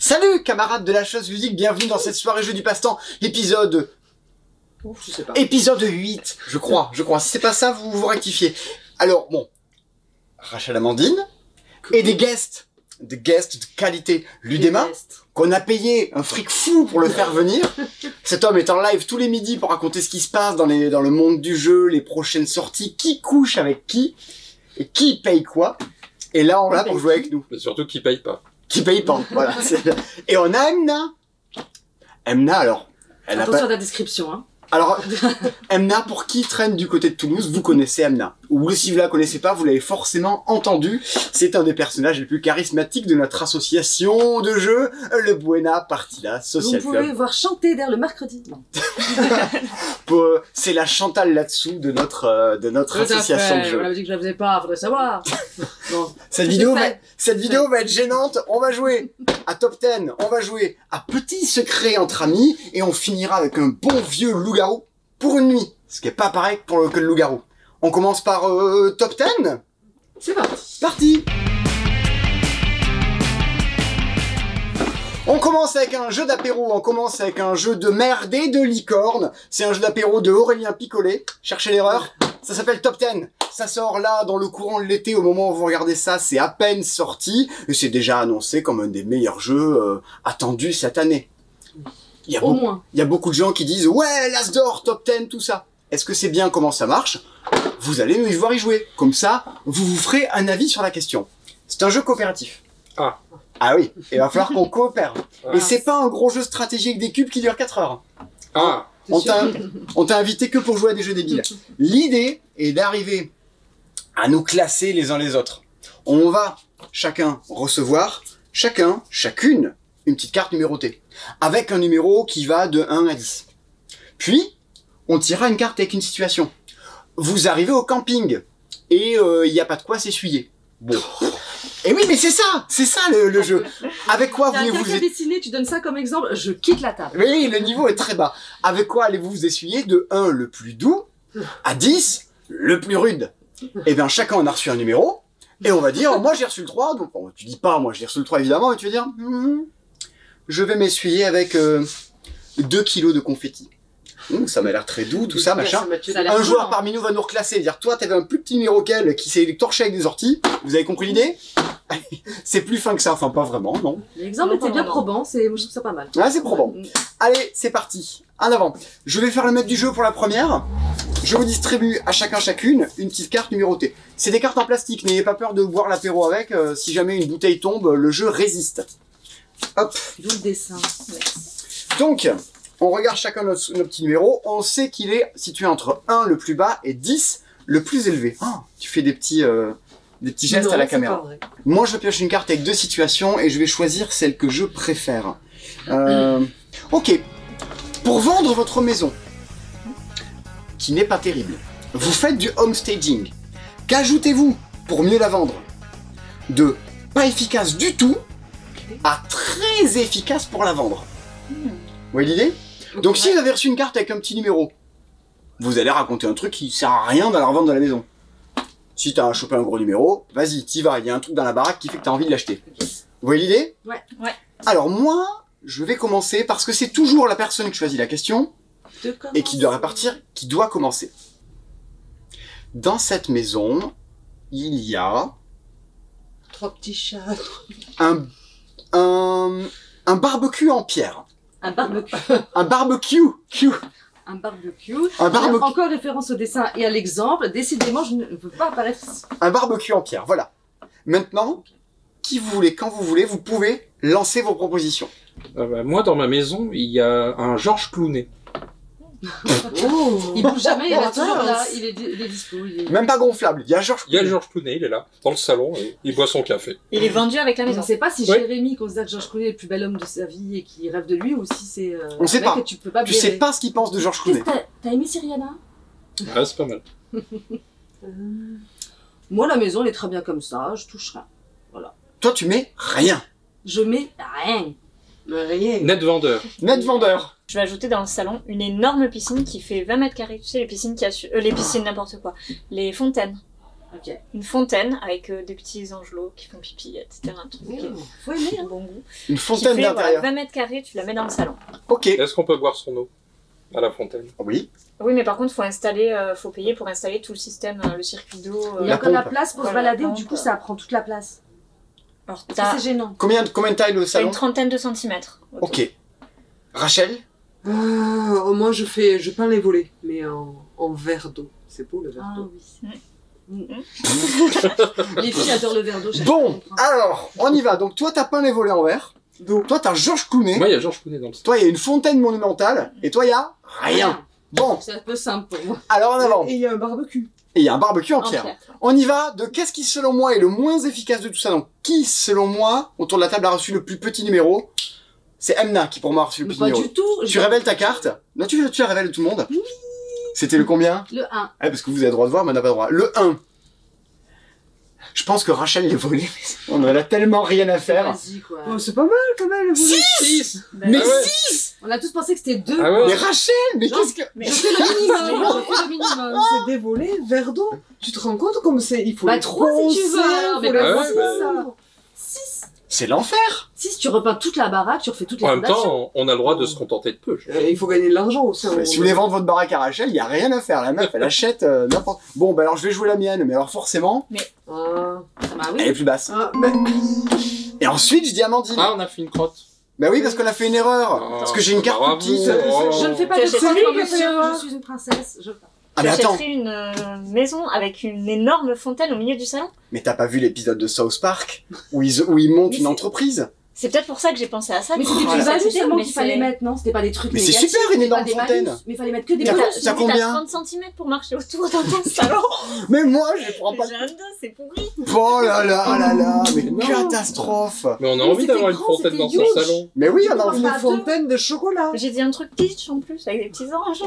Salut camarades de la chose ludique, bienvenue dans cette soirée jeu du passe-temps, épisode... Je sais pas. Épisode 8, je crois. Si c'est pas ça, vous rectifiez. Alors, bon, Rachel Amandine, et des guests de qualité. Ludema, qu'on a payé un fric fou pour le faire venir. Cet homme est en live tous les midis pour raconter ce qui se passe dans le monde du jeu, les prochaines sorties, qui couche avec qui, et qui paye quoi. Et là, on l'a pour jouer avec nous. Mais surtout qui paye pas. Qui paye pas, voilà. Et on a Emna. Emna, alors... Attention à la description, hein. Alors, Emna, pour qui traîne du côté de Toulouse, vous connaissez Emna. Ou si vous la connaissez pas, vous l'avez forcément entendu. C'est un des personnages les plus charismatiques de notre association de jeux, le Buena Partida Social Vous Club. pouvez voir chanter d'air le mercredi. Non. C'est la Chantal là-dessous de notre association de jeux. On avait dit que je la faisais pas, faudrait savoir. Bon. Cette vidéo va être gênante. On va jouer à Top 10, on va jouer à Petit Secret entre amis, et on finira avec un bon vieux loup-garou pour une nuit. Ce qui est pas pareil que le loup-garou. On commence par Top 10. C'est parti. Parti. On commence avec un jeu d'apéro, on commence avec un jeu de merde et de licorne. C'est un jeu d'apéro de Aurélien Picollet. Cherchez l'erreur. Ça s'appelle Top 10. Ça sort là, dans le courant de l'été, au moment où vous regardez ça, c'est à peine sorti. Et c'est déjà annoncé comme un des meilleurs jeux attendus cette année. Il y a beaucoup de gens qui disent « Ouais, l'As d'or, Top 10, tout ça ». Est-ce que c'est bien comment ça marche? Vous allez nous voir y jouer. Comme ça, vous ferez un avis sur la question. C'est un jeu coopératif. Ah. Ah oui, il va falloir qu'on coopère. Ah. Et c'est pas un gros jeu stratégique des cubes qui dure 4 heures. Ah. On t'a invité que pour jouer à des jeux débiles. L'idée est d'arriver à nous classer les uns les autres. On va chacun recevoir, chacune, une petite carte numérotée. Avec un numéro qui va de 1 à 10. Puis, on tirera une carte avec une situation. Vous arrivez au camping, et il n'y a pas de quoi s'essuyer. Bon. Et oui, mais c'est ça le jeu. Avec quoi voulez-vous vous dessiner, tu donnes ça comme exemple, je quitte la table. Oui, le niveau est très bas. Avec quoi allez-vous vous essuyer de 1 le plus doux à 10 le plus rude? Eh bien, chacun en a reçu un numéro, et on va dire, moi j'ai reçu le 3, donc bon, tu dis pas, moi j'ai reçu le 3 évidemment, et tu vas dire, je vais m'essuyer avec 2 kilos de confetti. Ça m'a l'air très doux, tout ça, machin. Un joueur parmi nous va nous reclasser, dire, toi t'avais un plus petit numéro qu'elle qui s'est torché avec des orties, vous avez compris l'idée? C'est plus fin que ça, enfin pas vraiment, non. L'exemple était bien probant, moi je trouve ça pas mal. Ouais, c'est probant. Allez, c'est parti. En avant. Je vais faire le maître du jeu pour la première. Je vous distribue à chacune une petite carte numérotée. C'est des cartes en plastique, n'ayez pas peur de boire l'apéro avec. Si jamais une bouteille tombe, le jeu résiste. Hop. D'où le dessin. Donc, on regarde chacun nos petits numéros. On sait qu'il est situé entre 1 le plus bas et 10 le plus élevé. Ah, tu fais des petits gestes à la caméra. Moi, je pioche une carte avec 2 situations et je vais choisir celle que je préfère. Ok. Pour vendre votre maison, qui n'est pas terrible, vous faites du homestaging. Qu'ajoutez-vous pour mieux la vendre? De pas efficace du tout à très efficace pour la vendre. Vous voyez l'idée? Donc si vous avez reçu une carte avec un petit numéro, vous allez raconter un truc qui sert à rien dans la revente de la maison. Si t'as chopé un gros numéro, vas-y, t'y vas, il y a un truc dans la baraque qui fait que t'as envie de l'acheter. Vous voyez l'idée? Ouais. Alors moi, je vais commencer parce que c'est toujours la personne qui choisit la question et qui doit répartir, qui doit commencer. Dans cette maison, il y a 3 petits chats. un barbecue en pierre. Un barbecue. Un barbecue. Un barbecue. Encore référence au dessin et à l'exemple. Décidément, je ne veux pas apparaître ici. Un barbecue en pierre, voilà. Maintenant, qui vous voulez, quand vous voulez, vous pouvez lancer vos propositions. Moi, dans ma maison, il y a un Georges Clooney. Oh. Il bouge jamais, il est toujours là, il est dispo. Même pas gonflable, il y a Georges Clooney. Il y a Georges Clooney, il est là, dans le salon, et il boit son café. Il est vendu avec la Je maison. ne sais pas si Jérémy considère que Georges Clooney est le plus bel homme de sa vie et qu'il rêve de lui, ou si c'est on sait pas. Que tu peux pas Tu sais pas ce qu'il pense de Georges Clooney. T'as aimé Syriana? Ah, c'est pas mal. Moi, la maison, elle est très bien comme ça, je touche rien. Voilà. Toi, tu mets rien. Je mets rien. Rien. Net vendeur. Net vendeur. Je vais ajouter dans le salon une énorme piscine qui fait 20 mètres carrés. Tu sais, les piscines les piscines n'importe quoi. Les fontaines. Ok. Une fontaine avec des petits angelots qui font pipi, etc. Un truc Faut aimer, hein. bon goût. Une Qui fontaine fait d'intérieur. 20 mètres carrés, tu la mets dans le salon. Ok. Est-ce qu'on peut boire son eau à la fontaine? Oui. Oui, mais par contre, faut payer pour installer tout le système, le circuit d'eau. Il y La a que la pompe. place pour se Voilà, balader, la du coup pompe. ça prend toute la place. Alors, Parce que t'as c'est gênant. Combien de taille le une salon? trentaine de centimètres. autour. Ok. Rachel? Moi, je peins les volets, mais en verre d'eau. C'est beau le verre Ah d'eau. oui. Les filles adorent le verre d'eau. chacun Bon, comprend. alors, on y va. Donc toi, t'as peint les volets en vert. d'eau. Toi, t'as Georges Clooney. Moi, il y a Georges Clooney dans le style. Toi, il y a une fontaine monumentale. Et toi, il y a rien. Bon, C'est un peu simple pour moi. alors en avant. Et il y a un barbecue. Et il y a un barbecue en En pierre. pierre. On y va de qu'est-ce qui, selon moi, est le moins efficace de tout ça. Donc, qui, selon moi, autour de la table a reçu le plus petit numéro? C'est Emna qui, pour moi, a reçu le Mais plus pas numéro. du tout. Tu révèles ta carte? Non, tu la révèles à tout le monde? Oui. C'était le combien? Le 1. Ah, parce que vous avez le droit de voir, mais on n'a pas le droit. Le 1. Je pense que Rachel les volé, mais on en a tellement rien à faire. Vas-y, quoi. Oh, c'est pas mal quand même, les volets. 6. Mais Ah ouais. 6! On a tous pensé que c'était 2. Ah ouais. Mais Rachel, mais Genre, qu'est-ce que... Mais Je fais le minimum. Je fais le minimum. C'est des volets, verre d'eau. Tu te rends compte comme c'est... Il faut Bah, les 3 si tu veux, poncer, alors, mais faut les pas ouais, poncer, bah, ça. 6. C'est l'enfer! Si tu repeins toute la baraque, tu refais toutes les En même fondations. temps, on a le droit de se contenter de peu. Il faut gagner de l'argent aussi. à un Mais moment si vous voulez donné. vendre votre baraque à Rachel, il y a rien à faire. La meuf, elle achète n'importe... Bon, bah alors je vais jouer la mienne, mais alors forcément, Ah, Bah elle est oui. plus basse. mais... Et ensuite, je dis Amandine. Ah, on a fait une crotte. Bah oui, parce qu'on a fait une erreur. Ah, Parce que j'ai une carte bravo. plus petite. Je ne fais pas de C'est crotte, lui non, qui a fait monsieur. l'erreur. Je suis une princesse. Je... Ah mais attends, J'achèterais une maison avec une énorme fontaine au milieu du salon. mais t'as pas vu l'épisode de South Park où ils montent Mais une c'est- entreprise? C'est peut-être pour ça que j'ai pensé à ça. Mais c'était Voilà. des plus-values C'était- seulement mais qu'il fallait c'est- mettre, non? C'était pas des trucs Mais c'est négatifs, super, une c'était énorme pas des fontaine. malus, mais il fallait mettre que des T'as- malus. t'as combien? 30 cm pour marcher autour dans ton salon. Mais moi, je prends pas... J'ai un dos, c'est pourri. Oh là là, mais Non. catastrophe! Mais on a Mais envie c'était d'avoir une grand, fontaine dans c'était son huge. salon. Mais oui, Tu on a peux envie. pas Une deux. fontaine de chocolat. J'ai dit un truc peach en plus, avec des petits oranges.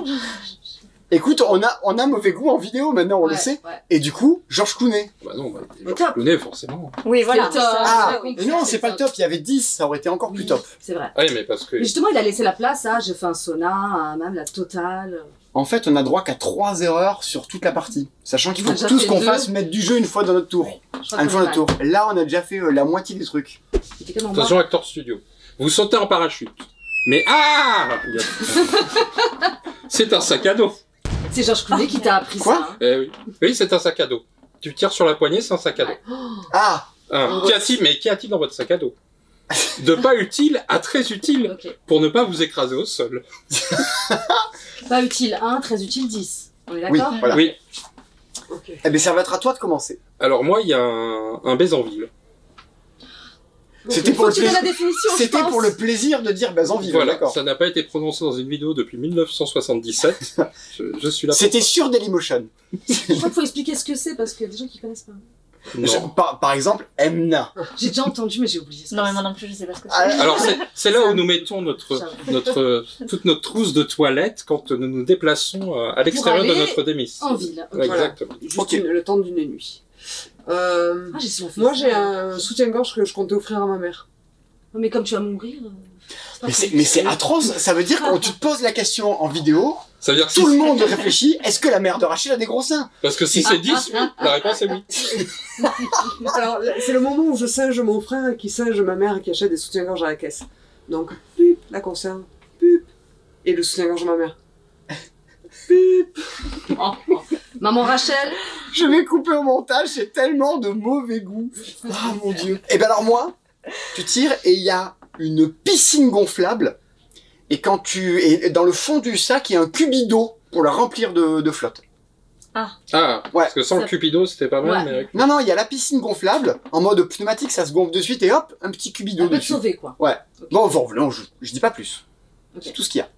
Écoute, on a mauvais goût en vidéo maintenant, on le Ouais, sait. ouais. Et du coup, Georges Clooney. Bah non, bah, Au Georges top. Clooney, forcément. Oui, voilà. C'est le top. Ah, oui, mais non, c'est c'est pas le top, il y avait 10, ça aurait été encore plus Oui, top. C'est vrai. Ah oui, mais parce que... Mais justement, il a laissé la place à j'ai fait un sauna, même la totale. En fait, on a droit qu'à 3 erreurs sur toute la partie. Sachant qu'il faut On a déjà tous fait qu'on 2. fasse mettre du jeu une fois dans notre tour. Je crois Une qu'on fois est notre tour. Là, on a déjà fait la moitié des trucs. mal. C'était comme en Attention, Acteur Studio. Vous sautez en parachute. Mais ah il y a- C'est un sac à dos. C'est Georges Clooney qui t'a appris Quoi ça. hein. Eh oui, oui c'est un sac à dos. Tu tires sur la poignée, c'est un sac à dos. Ah! Qu'y a-t-il dans votre sac à dos? De pas utile à très utile, Ok. pour ne pas vous écraser au sol. Pas utile 1, très utile 10. On est Oui, d'accord? voilà. Oui. Ok. Eh ben, ça va être à toi de commencer. Alors moi, il y a un Bézanville. C'était Il pour faut le que tu donnes la plaisir. définition, je C'était pense. pour le plaisir de dire Bézanville, Voilà, d'accord. ça n'a pas été prononcé dans une vidéo depuis 1977. Je suis là pour C'était ça. sur Dailymotion. Je crois qu'il faut expliquer ce que c'est parce qu'il y a des gens qui connaissent pas. Non. Par exemple, Emna. J'ai déjà entendu, mais j'ai oublié ça. Non, mais moi non plus, je sais pas ce que c'est. Ah, Alors c'est là où nous mettons toute notre trousse de toilette quand nous nous déplaçons à l'extérieur de aller notre domicile. En ville. Ok. Ouais, Voilà. exactement. Juste Ok. le temps d'une nuit. Ah, j'ai souvent fait Moi, ça. j'ai un soutien-gorge que je comptais offrir à ma mère. Mais comme tu vas mourir. pas Mais très- c'est atroce. Ça veut dire que quand tu te poses la question en vidéo, Ça veut dire que tout si- le monde réfléchit, est-ce que la mère de Rachel a des gros seins? Parce que si c'est 10, oui, la réponse est oui. Alors, c'est le moment où je singe mon frère qui singe ma mère qui achète des soutiens-gorge à la caisse. Donc, pup, la conserve, pup, et le soutien-gorge de ma mère. Pup. Oh, oh. Maman Rachel. Je vais couper au montage, c'est tellement de mauvais goût. Ah mon dieu. Et ben alors moi, tu tires et il y a une piscine gonflable. Et quand et dans le fond du sac, il y a un cubi d'eau pour la remplir de flotte. Ah, Ouais. parce que sans Ça- le Cupido, c'était pas mal, Ouais. mais avec... Non, non, il y a la piscine gonflable, en mode pneumatique, ça se gonfle de suite et hop, un petit cubi d'eau Elle peut te dessus. sauver, quoi. Bon, non, je dis pas plus. Ok. C'est tout ce qu'il y a.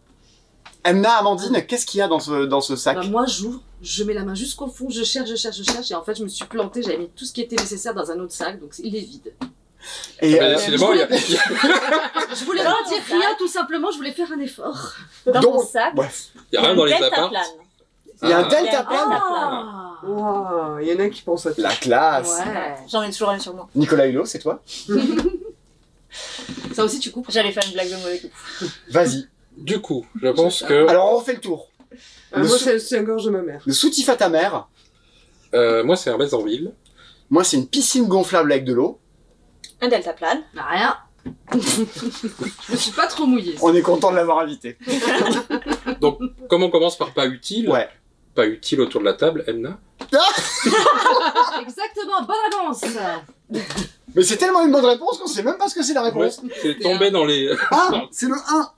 Emna, Amandine, qu'est-ce qu'il y a dans ce sac? Bah, moi, j'ouvre, je mets la main jusqu'au fond, je cherche, et en fait, je me suis plantée, j'avais mis tout ce qui était nécessaire dans un autre sac, donc il est vide. Et, Ah, décidément, il y a... Je voulais Dans pas mon dire sac. rien, tout simplement, je voulais faire un effort. Dans donc, mon sac, bref. il y a rien dans les delta apparts. plane. Il y a un Ah. deltaplane. Ah Wow, il y en a qui pensent à tout. La classe. Ouais. J'en ai toujours un sur moi. Nicolas Hulot, c'est toi? Ça aussi, tu coupes. J'allais faire une blague de mauvais goût. Vas-y. Du coup, je pense que... Alors, on refait le tour. Moi, c'est le soutien-gorge de ma mère. Le soutif à ta mère. Moi, c'est un Bézanville. Moi, c'est une piscine gonflable avec de l'eau. Un deltaplane. Rien. Je me suis pas trop mouillée. On est content de l'avoir invité. Donc, comme on commence par pas utile, Ouais. pas utile autour de la table, Emna. Exactement, bonne réponse. Mais c'est tellement une bonne réponse qu'on sait même pas ce que c'est la réponse. Ouais, c'est tombé dans les... Ah, c'est le 1.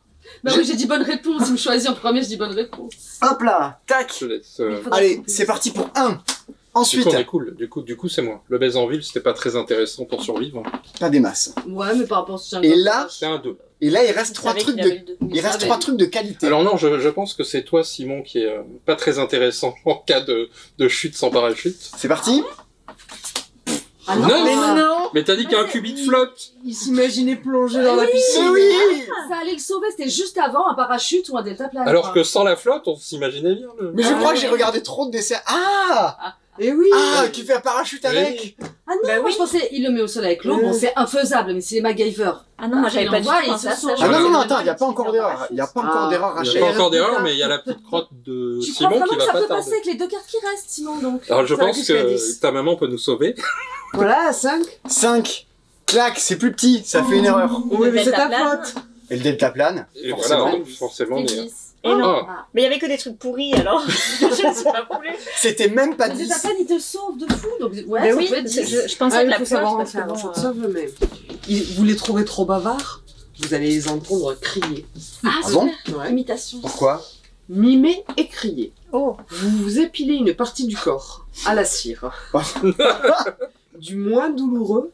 Bah oui, j'ai dit bonne réponse. Il me choisit en premier, je dis bonne réponse. Hop là, tac. Je laisse, Allez, c'est parti pour 1. Ensuite, Du coup, on est cool. Du coup, c'est moi. Le Bézanville, c'était pas très intéressant pour survivre. pas des masses. Ouais, mais par rapport au soutien. Et là, C'est un 2. Et là, il reste Je 3 savais trucs qu'il avait de... le deux. Il reste 3 trucs de qualité. Alors non, je pense que c'est toi, Simon, qui est pas très intéressant en cas de chute sans parachute. C'est parti. Ah non, Non, Mais non. Mais t'as dit qu'un qubit flotte. Il s'imaginait plonger dans la Mais piscine. oui. ça allait le sauver. C'était juste avant un parachute ou un deltaplane. Alors que sans la flotte, on s'imaginait bien. Mais je Ah crois que ouais. j'ai regardé trop de dessins. Ah, Et oui. ah, qui fait un parachute avec. Ah non, Bah moi oui. je pensais il le met au sol avec l'eau. Bon, c'est infaisable, mais c'est MacGyver. Ah non, moi j'avais Il pas du envoie, tout il pensé se à ça. sauve. Ah non, non, non, Ouais. attends, il n'y a pas encore d'erreur. Il n'y a pas encore d'erreur, Il n'y Rachel. a pas encore d'erreur, Regarde. mais il y a la petite crotte de Tu crois Simon vraiment qui que va ça pas peut tarder. passer avec les 2 cartes qui restent, Simon, donc Alors je Ça va pense jusqu'à que 10. ta maman peut nous sauver. Voilà, 5. 5. Clac, c'est plus petit, ça fait une erreur. Oui, mais c'est ta deltaplane. faute. Et le deltaplane, Et forcément. voilà, forcément. c'est mais- 10. Et non. Ah. Mais il y avait que des trucs pourris alors. Je ne sais pas voulu. C'était même pas Le 10. deltaplane, il te sauve de fou, donc ouais, Mais ça oui, peut être 10. je pensais Ah, que il la faut flotte, savoir en parce que faire. bon, Je te sauve, mais vous les trouvez trop bavards, vous allez les entendre crier. Ah, Ah bon? Ouais. Imitation. Pourquoi? Mimer et crier. Oh. Vous vous épilez une partie du corps à la cire. Du moins douloureux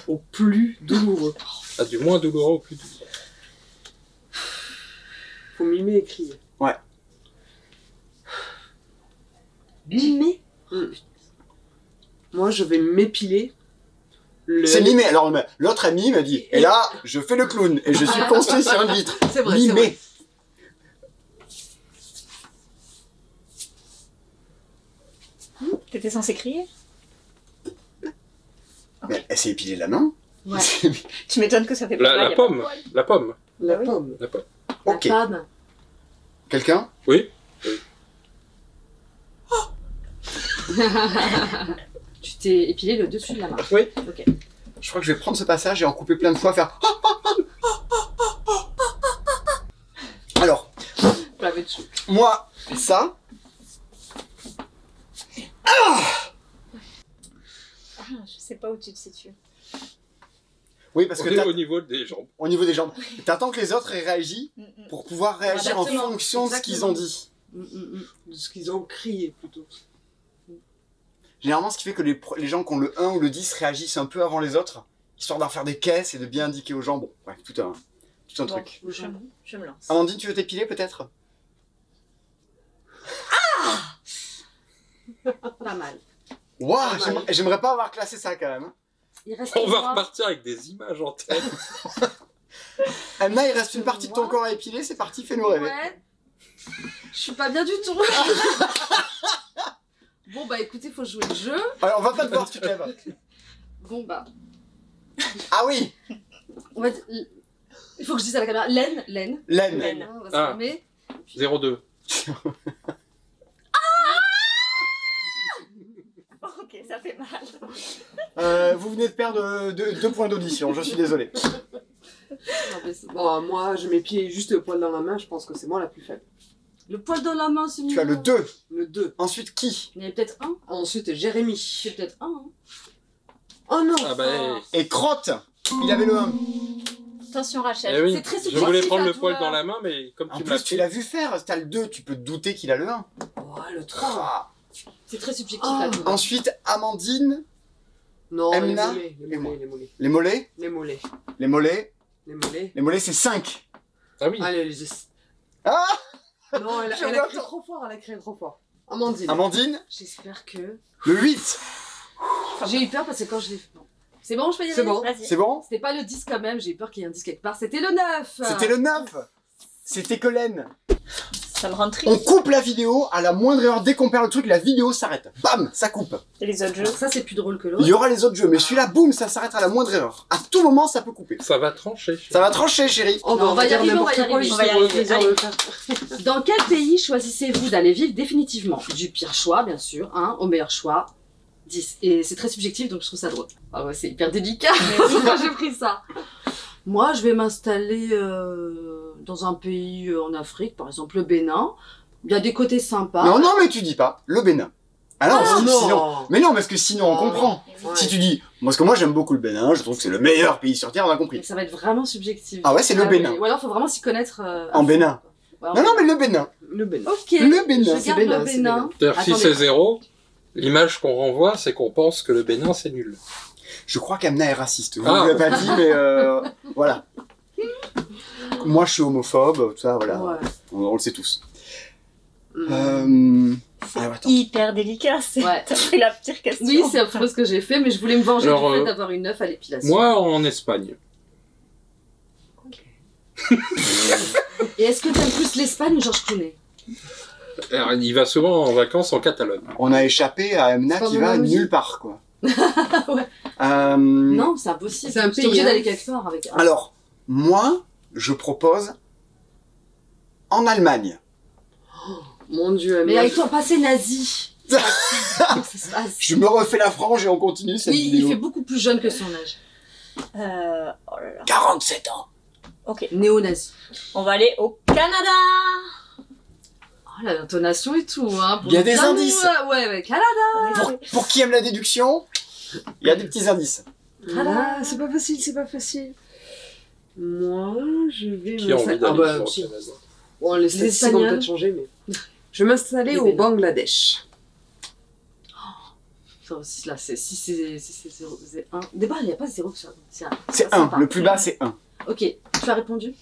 au plus douloureux. Ah, du moins douloureux au plus douloureux. Faut mimer et crier. Mais Moi, je vais m'épiler le... C'est mimé. Alors, l'autre ami m'a dit, et là, je fais le clown, et je suis construit sur une vitre. C'est vrai, c'est vrai. Mimé. T'étais censé crier? Mais elle s'est épilée la main. ouais. Tu m'étonnes que ça fait pas mal. La y a pas de pomme. poil. La pomme. La Oui. pomme. La pomme. Ok. La pomme. Quelqu'un? Oui. Tu t'es épilé le dessus de la main. Oui. Ok. Je crois que je vais prendre ce passage et en couper plein de fois, faire... Alors, Je l'avais dessus. moi, ça, Ah, je sais pas où tu te situes. oui, parce que Au niveau des jambes. au niveau des jambes, t'attends que les autres aient réagi pour pouvoir réagir en Exactement. fonction de ce qu'ils ont dit. De ce qu'ils ont crié, plutôt. Généralement, ce qui fait que les gens qui ont le 1 ou le 10 réagissent un peu avant les autres, histoire d'en faire des caisses et de bien indiquer aux gens, bon, ouais, tout un truc. Je me lance. Amandine, tu veux t'épiler peut-être? Pas mal. Waouh, Pas mal. j'aimerais pas avoir classé ça quand même. Il reste On va moi. repartir avec des images en tête. Anna, il reste une partie de ton corps à épiler, c'est parti, fais-nous rêver. Ouais. Je suis pas bien du tout. Bon bah écoutez, faut jouer le jeu. Alors, on va pas te voir, tu te lèves. Bon bah, Ah oui, on va. Il faut que je dise à la caméra. Laine. Laine. Laine. On va se Ah. calmer. 0,2. Ok, ça fait mal. Vous venez de perdre 2 points d'audition, je suis désolé. Non, mais c'est- Bon, moi, je m'épile juste le poil dans la main, je pense que c'est moi la plus faible. Le poil dans la main, c'est Tu as le 2. Le 2. Ensuite, qui? Il y en avait peut-être un. Ensuite, Jérémy. C'est peut-être un. Hein. Oh non. Ah bah, Et Crotte, il avait le 1. Attention Rachel. eh oui. C'est très Je subjectif voulais prendre à le poil toi. dans la main, mais comme En tu me l'as plus, tu fait. l'as vu faire, t'as le 2, tu peux te douter qu'il a le 1. Oh, le 3. C'est très subjectif Ah. à toi. Ensuite, Amandine, Non, Emna les mollets, les mollets, les mollets, les mollets. les mollets, Les mollets. les mollets c'est 5. Ah oui. Allez, les... Ah, Non, elle Je a vois crié trop fort, elle a crié trop fort. Amandine. Amandine, J'espère que. le 8. J'ai eu peur parce que quand je l'ai. Bon. C'est bon, je peux y aller. C'est bon. Vas-y. C'est bon? C'était pas le 10 quand même, j'ai eu peur qu'il y ait un 10 quelque part. C'était le 9. C'était le 9. C'était Collen. Ça me rend On triste. coupe la vidéo, à la moindre erreur, dès qu'on perd le truc, la vidéo s'arrête. Bam, ça coupe. Et les autres jeux. Alors ça, c'est plus drôle que Il l'autre. y aura les autres jeux, mais celui-là, boum, ça s'arrête à la moindre erreur. À tout moment, ça peut couper. Ça va trancher. Ça va trancher, chérie. Oh, Non, on va y dire arriver, n'importe on va y quoi, arriver. juste On va y pour le arriver. plaisir de Allez. le faire. Dans quel pays choisissez-vous d'aller vivre définitivement? Du pire choix, bien sûr, hein, au meilleur choix. 10. Et c'est très subjectif, donc je trouve ça drôle. Ah ouais, c'est hyper délicat. Pourquoi j'ai pris ça? Moi, je vais m'installer dans un pays en Afrique, par exemple le Bénin. Il y a des côtés sympas. Non, mais tu dis pas le Bénin. Ah non, Oh, non. sinon... Mais non, parce que sinon on comprend. Ouais. Si tu dis... Parce que moi j'aime beaucoup le Bénin, je trouve que c'est le meilleur pays sur Terre, on a Mais compris. ça va être vraiment subjectif. Ah ouais, c'est le Bénin. Oui. Ou alors, faut vraiment s'y connaître. En Bénin. Ouais, Non, mais le Bénin. Le Bénin. Ok. Le Bénin. Je C'est garde Bénin, le c'est Bénin. C'est-à-dire, si Attendez. c'est 0, l'image qu'on renvoie, c'est qu'on pense que le Bénin, c'est nul. Je crois qu'Amna est raciste. Je Ah. ne l'ai pas dit, mais voilà. Moi je suis homophobe, tout ça, voilà. Ouais. On le sait tous. Ah, attends. Hyper délicat, c'est Ouais. t'as pris la pire question. Oui, c'est affreux ce que j'ai fait, mais je voulais me venger Alors, du fait d'avoir une œuf à l'épilation. Moi, en Espagne. Et est-ce que t'aimes plus l'Espagne ou Georges Clooney? Alors, il va souvent en vacances en Catalogne. On a échappé à Amna C'est pas qui mon va avis. nulle part, quoi. Ouais. Non, c'est impossible. C'est un Je suis obligée pays, hein. d'aller quelque part avec un. Alors, moi, je propose en Allemagne. Mon Dieu, Mais avec ton passé nazi. Comment ça se passe? Je me refais la frange et on continue cette Oui, il vidéo. fait beaucoup plus jeune que son âge. Oh là là. 47 ans. Ok. Néo-nazi. On va aller au Canada. Oh, l'intonation et tout, hein. Il y a des bien indices. Ouais, Canada. Pour qui aime la déduction, il y a des petits indices. Ah, c'est pas facile, c'est pas facile. Moi, je vais Qui a envie m'installer... d'aller Ah bah, au si. Canada? Bon, les statistiques vont Espagnols. peut-être changer, mais... Je vais m'installer Les au Bénin. Bangladesh. Ça aussi, là, c'est, si c'est 0, c'est 1. D'abord, il n'y a pas 0 sur c'est 1. C'est 1. Le plus bas, c'est 1. Ok, tu as répondu?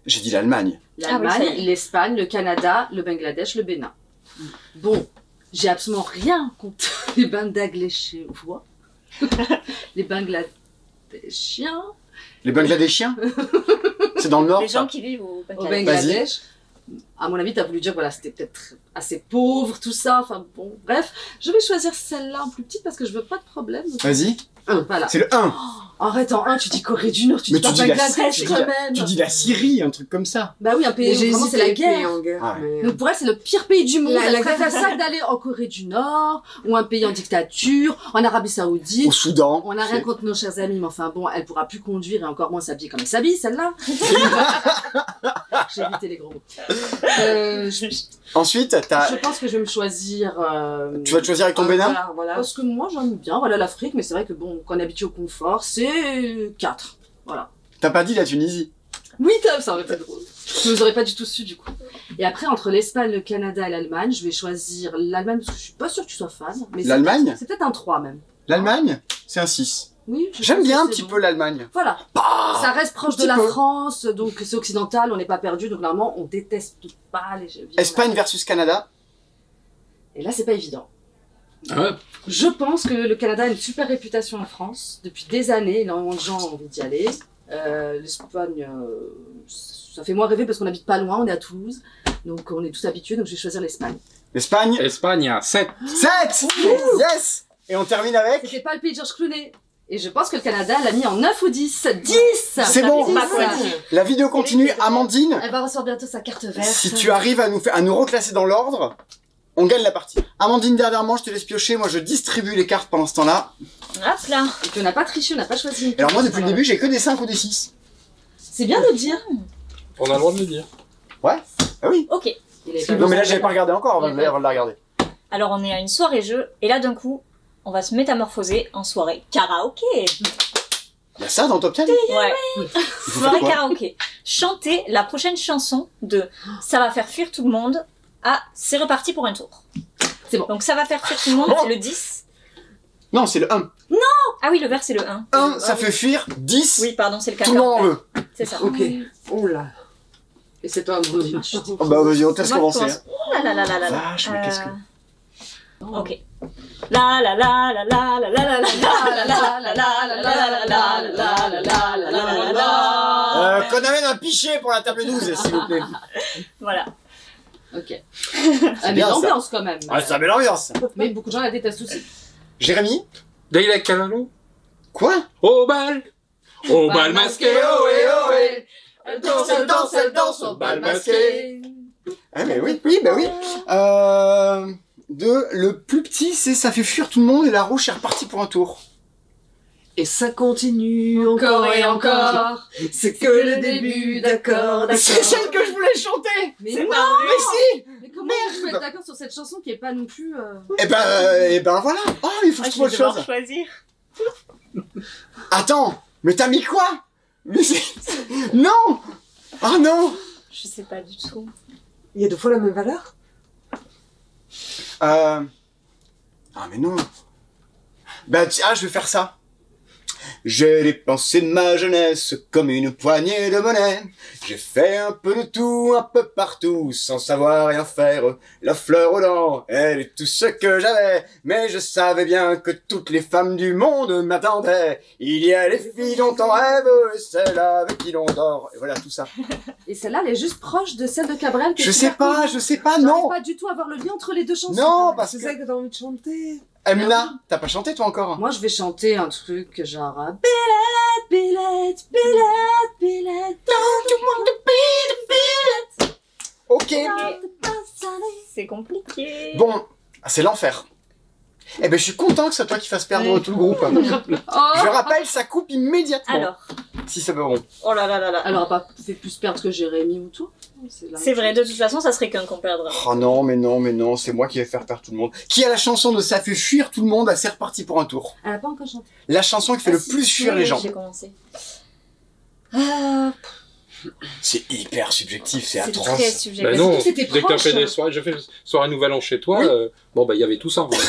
J'ai dit l'Allemagne. L'Allemagne, Ah oui, ça y est. l'Espagne, le Canada, le Bangladesh, le Bénin. Bon, j'ai absolument rien contre les Bangladeshiens. Les Bangladeshiens Les Bangladeshiens. C'est dans le nord, Les gens ça. qui vivent au au Bangladesh. Bangladesh. À mon avis, t'as voulu dire, voilà, c'était peut-être assez pauvre, tout ça. Enfin bon, bref, je vais choisir celle-là en plus petite parce que je veux pas de problème. Vas-y. Voilà. C'est le 1. Arrête, en 1, tu dis Corée du Nord, tu Mais dis pas tu dis la- Bangladesh tu dis quand la- même. Tu dis la Syrie, un truc comme ça. Bah oui, un pays Et j'ai où vraiment hésité c'est la avec pays guerre. en guerre, Ouais. mais... Donc pour elle, c'est le pire pays du monde. La Elle guerre. préfère ça d'aller en Corée du Nord, ou un pays en dictature, en Arabie Au Saoudite. Soudan. On n'a rien contre nos chers amis, mais enfin bon, elle pourra plus conduire et encore moins s'habiller comme elle s'habille, celle-là. J'ai évité les gros mots. Ensuite, Je pense que je vais me choisir... tu vas te choisir avec ton Bénin. Voilà. Parce que moi, j'aime bien, voilà, l'Afrique, mais c'est vrai que bon, quand on est habitué au confort, c'est 4. Voilà. T'as pas dit la Tunisie. Oui, ça aurait été drôle. Je vous aurais pas du tout su, du coup. Et après, entre l'Espagne, le Canada et l'Allemagne, je vais choisir l'Allemagne, parce que je suis pas sûre que tu sois fan. Mais c'est L'Allemagne peut-être- C'est peut-être un 3, même. L'Allemagne, c'est un 6. Oui, je J'aime pense bien que un c'est petit bon. peu l'Allemagne. Voilà. Ça reste proche de petit la peu. France, donc c'est occidental, on n'est pas perdu, donc normalement, on déteste pas les jeux. Espagne versus Canada. Et là, c'est pas évident. Ah ouais. Je pense que le Canada a une super réputation en France. Depuis des années, énormément de gens ont envie d'y aller. L'Espagne, ça fait moins rêver parce qu'on habite pas loin, on est à Toulouse. Donc on est tous habitués, donc je vais choisir l'Espagne. L'Espagne. Espagne à 7. 7. Yes. Et on termine avec. C'était pas le pays de Georges Clooney. Et je pense que le Canada l'a mis en 9 ou 10. 10. C'est bon. Dix. Pas quoi dire. La vidéo continue. Amandine, Elle va recevoir bientôt sa carte verte. si tu arrives à nous reclasser dans l'ordre, on gagne la partie. Amandine, dernièrement, je te laisse piocher. Moi, je distribue les cartes pendant ce temps-là. Hop là. Et puis on n'a pas triché, on n'a pas choisi. une Alors moi, carte. depuis le début, j'ai que des 5 ou des 6. C'est bien de le dire. On a le droit de le dire. Ah oui. Ok. Il avait pas Non, mais là, besoin j'avais pas regardé encore avant de la regarder. Alors on est à une soirée jeu et là d'un coup on va se métamorphoser en soirée karaoké. Il y a ça dans le top 10. Ouais. Il faut faire Soirée quoi? karaoké. Chanter la prochaine chanson de Ça va faire fuir tout le monde à C'est reparti pour un tour. C'est bon. Donc ça va faire fuir tout le monde, c'est le 10. Non, c'est le 1. Ah oui, le vert c'est le 1. 1, ça fait fuir. 10, Oui, pardon, c'est le tout le monde en 14. veut. C'est ça. Ok. Oh là. Et c'est toi, Amandine. Oh, bah vas-y, on te laisse Moi, je commencer. commence. Oh là là là là là là. Vache, mais qu'est-ce que... Ok. La la la la la la la la la la la la la la la. Qu'on amène un pichet pour la table 12, s'il vous plaît. Voilà. Ok. Ah, mais bien, ça. l'ambiance quand même. Ah, ça met l'ambiance. Mais beaucoup de gens la détestent aussi. Jérémy? Daylight Canalo. Quoi? Au bal. Au bal masqué, ohé, ohé. Elle danse au bal masqué. Ah, mais oui, bah oui. le plus petit, c'est ça fait fuir tout le monde et la rouge est repartie pour un tour. Et ça continue Encore et encore. C'est que le début, d'accord, d'accord. C'est celle que je voulais chanter. Mais C'est non. pas vrai. Mais si. Mais comment vous pouvez être d'accord sur cette chanson qui est pas non plus... Eh ben voilà. Oh, il faut que je trouve autre devoir chose. choisir. Attends, mais t'as mis quoi? Mais c'est... Non. Ah non. Je sais pas du tout. Il y a 2 fois la même valeur? Ah mais non. Bah tiens, je vais faire ça. J'ai dépensé ma jeunesse comme une poignée de monnaie. J'ai fait un peu de tout, un peu partout, sans savoir rien faire. La fleur aux dents, elle est tout ce que j'avais. Mais je savais bien que toutes les femmes du monde m'attendaient. Il y a les filles dont on rêve, et celles avec qui l'on dort. Et voilà, tout ça. Et celle-là, elle est juste proche de celle de Cabrel. Je sais pas, non. Pas du tout à voir le lien entre les deux chansons. Non, parce C'est que... ça que t'as envie de chanter. Amina, t'as pas chanté toi encore? Moi, je vais chanter un truc genre... Billet, don't you want to be the billet? Ok. C'est compliqué. Bon, c'est l'enfer. Eh ben, je suis content que ce soit toi qui fasse perdre tout le groupe. Je rappelle, ça coupe immédiatement. Alors, Si ça peut bon. oh là là là là. Elle aura pas fait plus perdre que Jérémy ou tout. C'est vrai, de toute façon, ça serait qu'un qu'on perdrait. Oh non, mais non, c'est moi qui vais faire perdre tout le monde. Qui a la chanson de Ça fait fuir tout le monde, c'est reparti pour un tour. Elle a pas encore chanté. La chanson qui fait le plus fuir les gens. J'ai commencé. C'est hyper subjectif, c'est C'est atroce. très subjectif. Bah non, surtout que c'était dès que t'as proche. fait des soirées, j'ai fait soirée Nouvel An chez toi, Oui. bon bah il y avait tout ça. Voilà,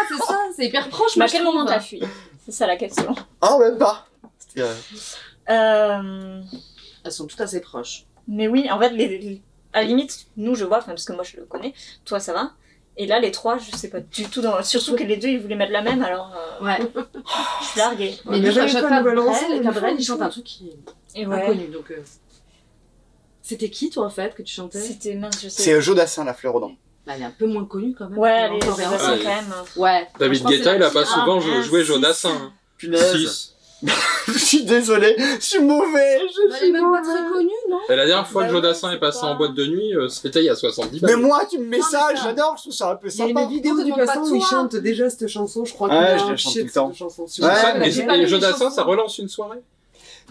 c'est ça, c'est hyper proche. Mais moi, à quel je trouve. moment t'as fui? C'est ça la question. Ah, même pas. C'était, Elles sont toutes assez proches. Mais oui, en fait, à la limite, nous, je vois, enfin, parce que moi, je le connais, toi, ça va. Et là, les 3, je sais pas du tout. Surtout que les 2, ils voulaient mettre la même, alors Ouais. je suis larguée. Mais On nous, a jamais à chaque fait fois, un nouvel an Cabrel, ensemble, Cabrel, une il fois. chante un truc qui est Et ouais, inconnu, donc... C'était qui, toi, en fait, que tu chantais? c'était mince, je sais. c'est Jodassin, la fleur aux dents. Bah, elle est un peu moins connue, quand même. Ouais, elle est Encore et Jodassin, encore. Ouais. quand même. Ouais. David Franchement, Guetta, c'est il a la pas petite- souvent mince, joué six. Jodassin. Punaise. 6. Je suis désolé, je suis mauvais, Bah, elle est même pas très connue, non? Et la dernière fois Bah que ouais, Jodassin c'est est passé pas- en boîte de nuit, c'était il y a 70 Mais balles. moi, tu me mets Non, ça, mais ça- j'adore, je trouve ça un peu Il y a sympa. une vidéo On te du demande pas passant où il toi. chante déjà cette chanson, je crois Ouais, qu'il je a la un chante shit tout le temps. de chanson. Ouais, Ça, mais j'ai pas et les Jodassin, chansons. ça relance une soirée.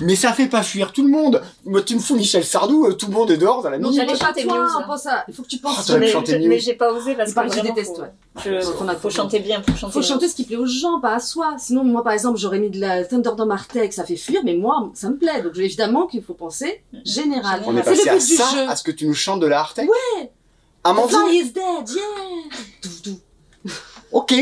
Mais ça fait pas fuir tout le monde. Moi, tu me fous Michel Sardou, tout le monde est dehors dans la Non, minute. j'allais chanter pas toi, Muse. pense à... Il faut que tu Oh, penses... t'aurais pu chanter Muse. Mais j'ai pas osé parce Il que paraît que je vraiment, déteste, ouais. faut chanter bien, faut chanter Faut bien. chanter ce qui plaît aux gens, pas à soi. Sinon, moi, par exemple, j'aurais mis de la Thunder dans Martek, ça fait fuir, mais moi, ça me plaît. Donc, évidemment qu'il faut penser général. On est C'est le passé à but du ça, jeu. à ce que tu nous chantes de la Artec. Ouais. Amandine, Fly is dead, yeah. Douf, douf. ok.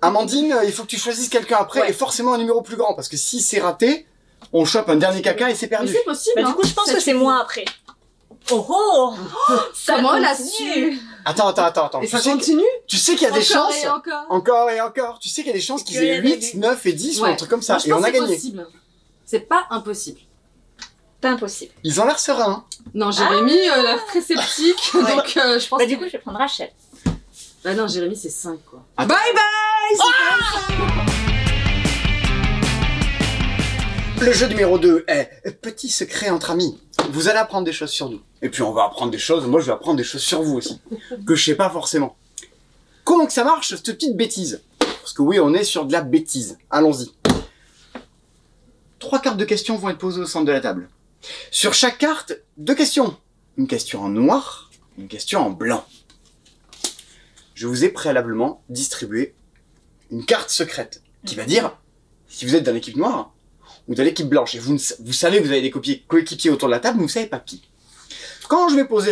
Amandine, il faut que tu choisisses quelqu'un après, Ouais. et forcément un numéro plus grand, parce que si c'est raté, on chope un dernier caca et c'est Mais perdu. c'est possible, Bah, hein. du coup, je pense que c'est moi après. Oh oh ça Comment elle a continue. su? Attends. Et Tu ça sais, continue? tu sais qu'il y a des Encore chances. et encore. Encore et encore. Tu sais qu'il y a des chances qu'ils qu'il y aient a 8, des- 9 et 10 ou Ouais. un truc comme ça. Moi, je Et pense on a que c'est gagné. possible. C'est pas impossible. Pas impossible. Ils ont l'air sereins. Non, Jérémy, l'air très sceptique, Ouais. donc je pense Bah, que... du coup, je vais prendre Rachel. Bah non, Jérémy, c'est 5, quoi. Bye bye! Le jeu numéro 2 est petit secret entre amis. Vous allez apprendre des choses sur nous. Et puis on va apprendre des choses, moi je vais apprendre des choses sur vous aussi. Que je sais pas forcément. Comment que ça marche, cette petite bêtise? Parce que oui, on est sur de la bêtise. Allons-y. 3 cartes de questions vont être posées au centre de la table. Sur chaque carte, 2 questions. Une question en noir, une question en blanc. Je vous ai préalablement distribué une carte secrète qui va dire si vous êtes dans l'équipe noire ou dans l'équipe blanche. Et vous savez que vous avez des coéquipiers autour de la table, mais vous savez pas qui. Quand je vais poser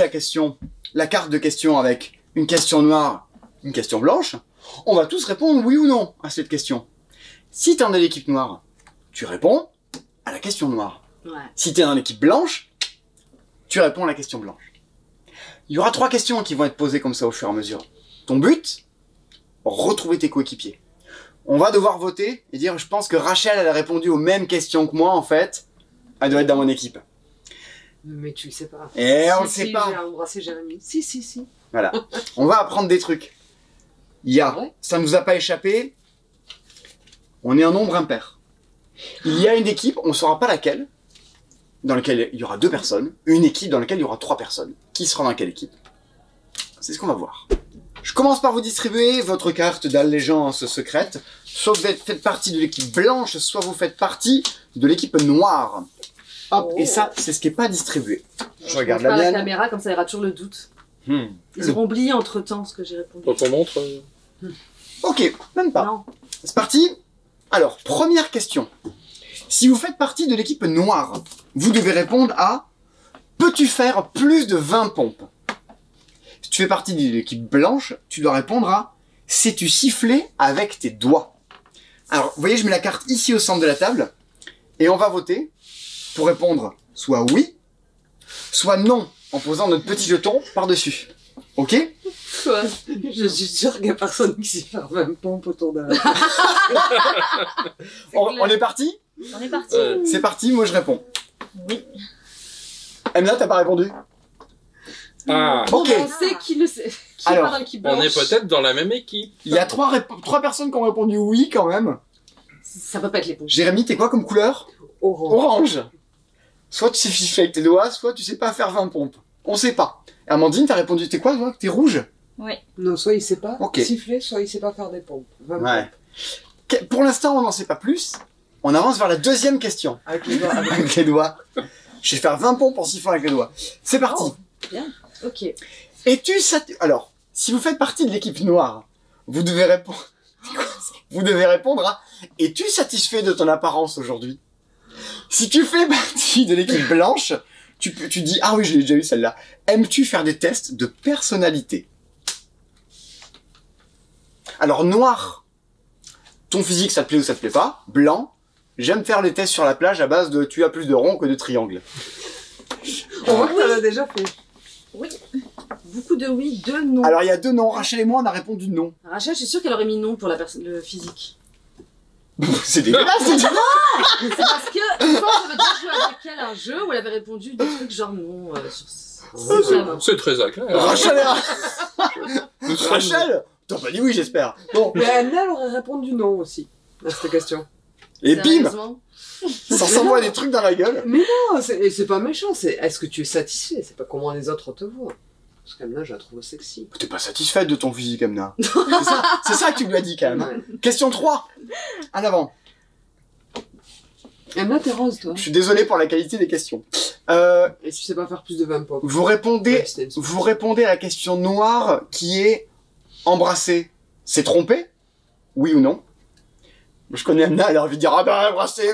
la carte de question avec une question noire, une question blanche, on va tous répondre oui ou non à cette question. Si t'es dans l'équipe noire, tu réponds à la question noire. Ouais. Si t'es dans l'équipe blanche, tu réponds à la question blanche. Il y aura 3 questions qui vont être posées comme ça au fur et à mesure. Ton but, retrouver tes coéquipiers. On va devoir voter et dire, je pense que Rachel, elle a répondu aux mêmes questions que moi, en fait. Elle doit être dans mon équipe. Mais tu le sais pas. Et on le Si, sait si, pas. J'ai embrassé Jérémy. Si. Voilà. On va apprendre des trucs. Il y a, Ouais. ça nous a pas échappé, on est un nombre impair. Il y a une équipe, on saura pas laquelle, dans laquelle il y aura 2 personnes, une équipe dans laquelle il y aura 3 personnes. Qui sera dans quelle équipe? C'est ce qu'on va voir. Je commence par vous distribuer votre carte d'allégeance secrète. Soit vous faites partie de l'équipe blanche, soit vous faites partie de l'équipe noire. Hop, et ça, c'est ce qui est pas distribué. Je regarde la Pas la mienne. caméra, comme ça il y aura toujours le doute. Ils auront oublié entre-temps ce que j'ai répondu. Quand on montre... Ok, même pas. Non. C'est parti. Alors, première question. Si vous faites partie de l'équipe noire, vous devez répondre à « Peux-tu faire plus de 20 pompes ?» Si tu fais partie de l'équipe blanche, tu dois répondre à « Sais-tu siffler avec tes doigts ?» Alors, vous voyez, je mets la carte ici au centre de la table, et on va voter pour répondre soit oui, soit non, en posant notre petit jeton par-dessus. Ok? Quoi? Je suis sûre qu'il n'y a personne qui sait faire 20 pompes autour de la On est parti? On est parti. C'est parti, moi je réponds. Oui. Emna, t'as pas répondu? Ah, Ok. On sait qui le sait. Qui Alors, est pas dans l'équipe on est blanche. peut-être dans la même équipe. Il y a trois personnes qui ont répondu oui quand même. Ça peut pas être les pompes. Jérémy, t'es quoi comme couleur? orange. Orange. Soit tu sais siffler avec tes doigts, soit tu sais pas faire 20 pompes. On sait pas. Et Amandine, t'as répondu, t'es quoi toi? T'es rouge? Oui. Non, soit il sait pas Ok. siffler, soit il sait pas faire des pompes. 20 Ouais. Pour l'instant, on n'en sait pas plus. On avance vers la deuxième question. pompes. Avec les doigts. Avec les doigts. Je vais faire 20 pompes en sifflant avec les doigts. C'est parti. Oh, bien. Ok. Es-tu Alors, si vous faites partie de l'équipe noire, vous devez répondre... vous devez répondre à « Es-tu satisfait de ton apparence aujourd'hui ?» Si tu fais partie de l'équipe blanche, tu dis « Ah oui, je l'ai déjà eu celle-là. Aimes-tu faire des tests de personnalité ?» Alors, noir, ton physique, ça te plaît ou ça te plaît pas. Blanc, j'aime faire les tests sur la plage à base de « Tu as plus de ronds que de triangles ». On voit que t'en as déjà fait. Beaucoup de oui, de non. Alors, il y a deux noms. Rachel et moi, on a répondu non. Rachel, je suis sûre qu'elle aurait mis non pour le physique. C'est dégueulasse, c'est C'est parce que une fois, j'avais déjà joué avec elle à un jeu où elle avait répondu des trucs genre non sur C'est très agréable. Rachel Nous sommes- Rachel T'as pas dit oui, j'espère. Bon, Mais Anna, elle aurait répondu non aussi à cette question. et bim Sérieusement. Ça s'envoie des trucs dans la gueule. Mais non, c'est pas méchant, c'est est-ce que tu es satisfait, c'est pas comment les autres te voient. Parce qu'Anna, je la trouve sexy. T'es pas satisfaite de ton physique, Amna. C'est ça que tu lui as dit, quand même. Ouais. Question 3. En avant. Anna, t'es rose, toi. Je suis désolé pour la qualité des questions. Et tu sais pas faire plus de 20 pompes. Vous répondez Ouais, c'était une- à la question noire qui est embrasser. C'est tromper? Oui ou non? Je connais Amna, elle a envie de dire, ah bah, embrasser,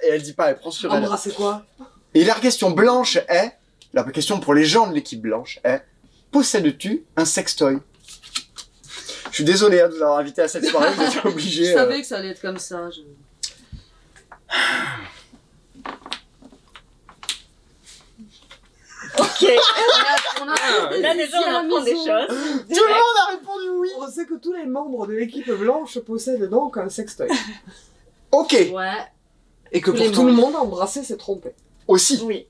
et elle dit pas, elle prend sur elle. Embrasser quoi? Et la question blanche est, la question pour les gens de l'équipe blanche est, possèdes-tu un sextoy? Je suis désolé de vous avoir invité à cette soirée, vous êtes obligé. Je savais que ça allait être comme ça. Ok. On a Là, déjà, on apprend des choses. Tout le monde a répondu oui. On sait que tous les membres de l'équipe blanche possèdent donc un sextoy. Ok, Ouais. Et que Tous pour les tout le monde, embrasser, c'est tromper. aussi. Oui.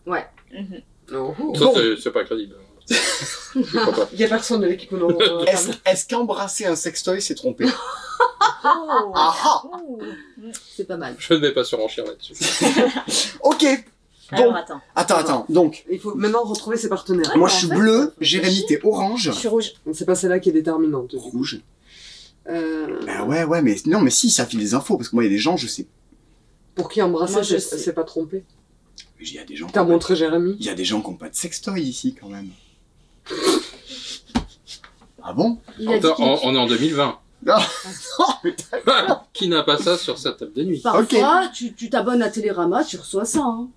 Ouais. Mhm. Oh. Ça, Bon. c'est pas crédible. Je crois pas. Il y a personne de l'équipe non. Est-ce qu'embrasser un sextoy, c'est tromper? Oh. Ah ah. Ouh. C'est pas mal. Je ne vais pas surenchir là-dessus. Ok. Alors, Bon. attends. Attends. Donc, Il faut maintenant retrouver ses partenaires. Ouais, moi mais je en suis fait, bleu, faut Jérémy t'es orange. Je suis rouge. C'est pas celle-là qui est déterminante. Rouge. Euh, Bah ouais, mais non, mais si, ça file des infos, parce que moi il y a des gens, je sais. pour qui embrasser, Moi, je c'est sais. pas tromper. Mais il y a des gens. T'as montré Jérémy. Il y a des gens qui n'ont pas de sextoy ici quand même. Ah bon? Il a dit qu'il- On est en 2020. Non, mais Qui n'a pas ça sur sa table de nuit? Parfois, tu t'abonnes à Télérama, tu reçois ça. Hein.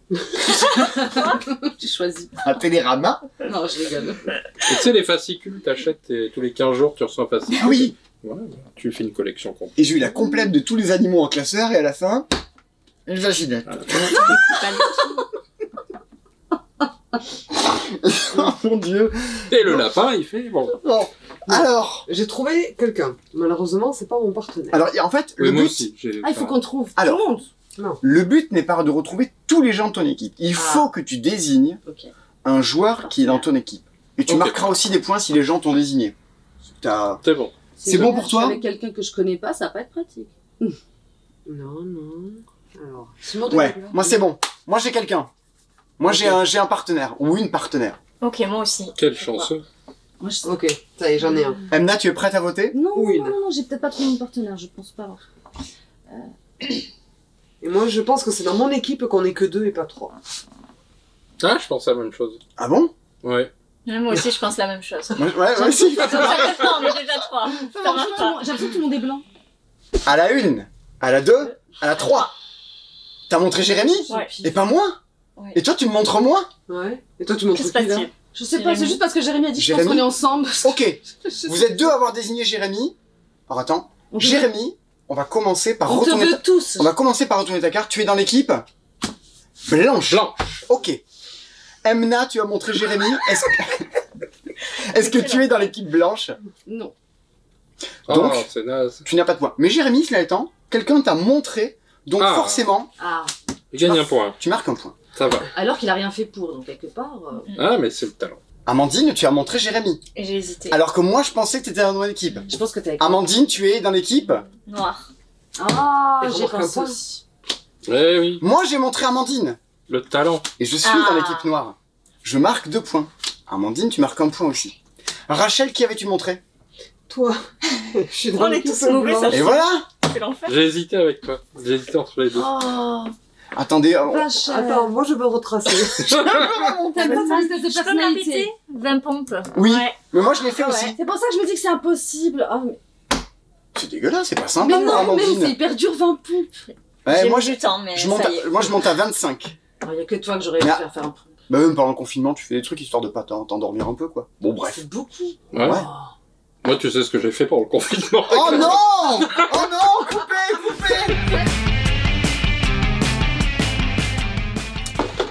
Tu choisis. un Télérama? Non, je rigole. Et tu sais, les fascicules, t'achètes et tous les 15 jours, tu reçois un fascicule. Ah oui. Voilà, tu fais une collection complète. Et j'ai eu la complète de tous les animaux en classeur et à la fin, une vaginette. Oh mon dieu. Et le lapin, il fait bon. Bon. Alors, J'ai trouvé quelqu'un. Malheureusement, c'est pas mon partenaire. alors en fait, Oui, le moi but, aussi. Ah, il faut qu'on trouve Alors. tout le monde. le but n'est pas de retrouver tous les gens de ton équipe. Il faut que tu désignes Ok. un joueur qui est dans ton équipe. Et tu Ok. marqueras aussi des points si les gens t'ont désigné. T'as... C'est bon. C'est bon pour Je toi suis avec quelqu'un que je connais pas, ça va pas être pratique. Non. Alors. Simon, Ouais, moi c'est bon. Moi j'ai quelqu'un. Moi Ok. j'ai un partenaire ou une partenaire. Ok, moi aussi. Quel chanceux. Moi, je... Ok, ça y est, j'en ai un. Emna, tu es prête à voter? Non, Oui, non, j'ai peut-être pas trouvé mon partenaire, je pense pas avoir. Et moi, je pense que c'est dans mon équipe qu'on est que 2 et pas 3. Ah, je pensais à la même chose. Ah bon? Ouais. Moi aussi, je pense la même chose. Ouais, aussi. Donc ça fait 3, on est déjà 3. Ça marche pas. J'ai l'impression que tout le monde est blanc. À la 1, à la 2, à la 3. T'as montré Jérémy? Ouais. Et pas moi? Ouais. Et toi, tu me montres moi? Ouais. Et toi, tu montres Que se qui, là? passe-t-il? Je sais pas, Jérémy. c'est juste parce que Jérémy a dit je pense Jérémy qu'on est ensemble. Ok. Vous êtes 2 à avoir désigné Jérémy. Alors attends. On te- Jérémy, on va commencer par On te retourner veut tous. On va commencer par retourner ta carte. Tu es dans l'équipe blanche. Blanc. Ok. Emna, tu as montré Jérémy. Est-ce que tu es dans l'équipe blanche? Non. Donc, Oh, c'est naze. tu n'as pas de points. Mais Jérémy, cela étant, quelqu'un t'a montré. Donc Ah. forcément, Ah. Il gagne un point. tu marques un point. Ça va. Alors qu'il a rien fait pour, donc quelque part. Ah, mais c'est le talent. Amandine, tu as montré Jérémy. Et j'ai hésité. Alors que moi, je pensais que tu étais dans l'équipe. Je pense que t'es avec. Amandine, tu es dans l'équipe. Noir. Ah, Et j'ai remarque un pensé point. aussi. Eh oui, Moi, j'ai montré Amandine. le talent. Et je suis Ah. dans l'équipe noire. Je marque 2 points. Amandine, tu marques un point aussi. Rachel, qui avais-tu montré? Toi. Je suis dans On est l'équipe tous mauvais, blanche. Et voilà. C'est l'enfer. J'ai hésité avec toi. J'ai hésité entre les deux. Oh, Attendez, pas cher. Attends, moi, je veux retracer. T'as pas de espèce de Je peux personnalité. m'inviter 20 pompes. oui. Ouais. Mais moi, je l'ai fait Ah ouais. aussi. C'est pour ça que je me dis que c'est impossible. Ah, mais C'est dégueulasse, c'est pas sympa, mais non, mais Amandine. c'est hyper dur 20 pompes. Ouais, J'ai moi, mis du temps, mais je monte ça y est. moi, je monte à 25. Il y a que toi que j'aurais Mais- pu faire un pompe. Bah, même pendant le confinement, tu fais des trucs histoire de pas t'endormir un peu, quoi. Bon, bref. C'est beaucoup. Ouais. Ouais. Moi, tu sais ce que j'ai fait pour le confinement. Oh non! Oh non! Coupez!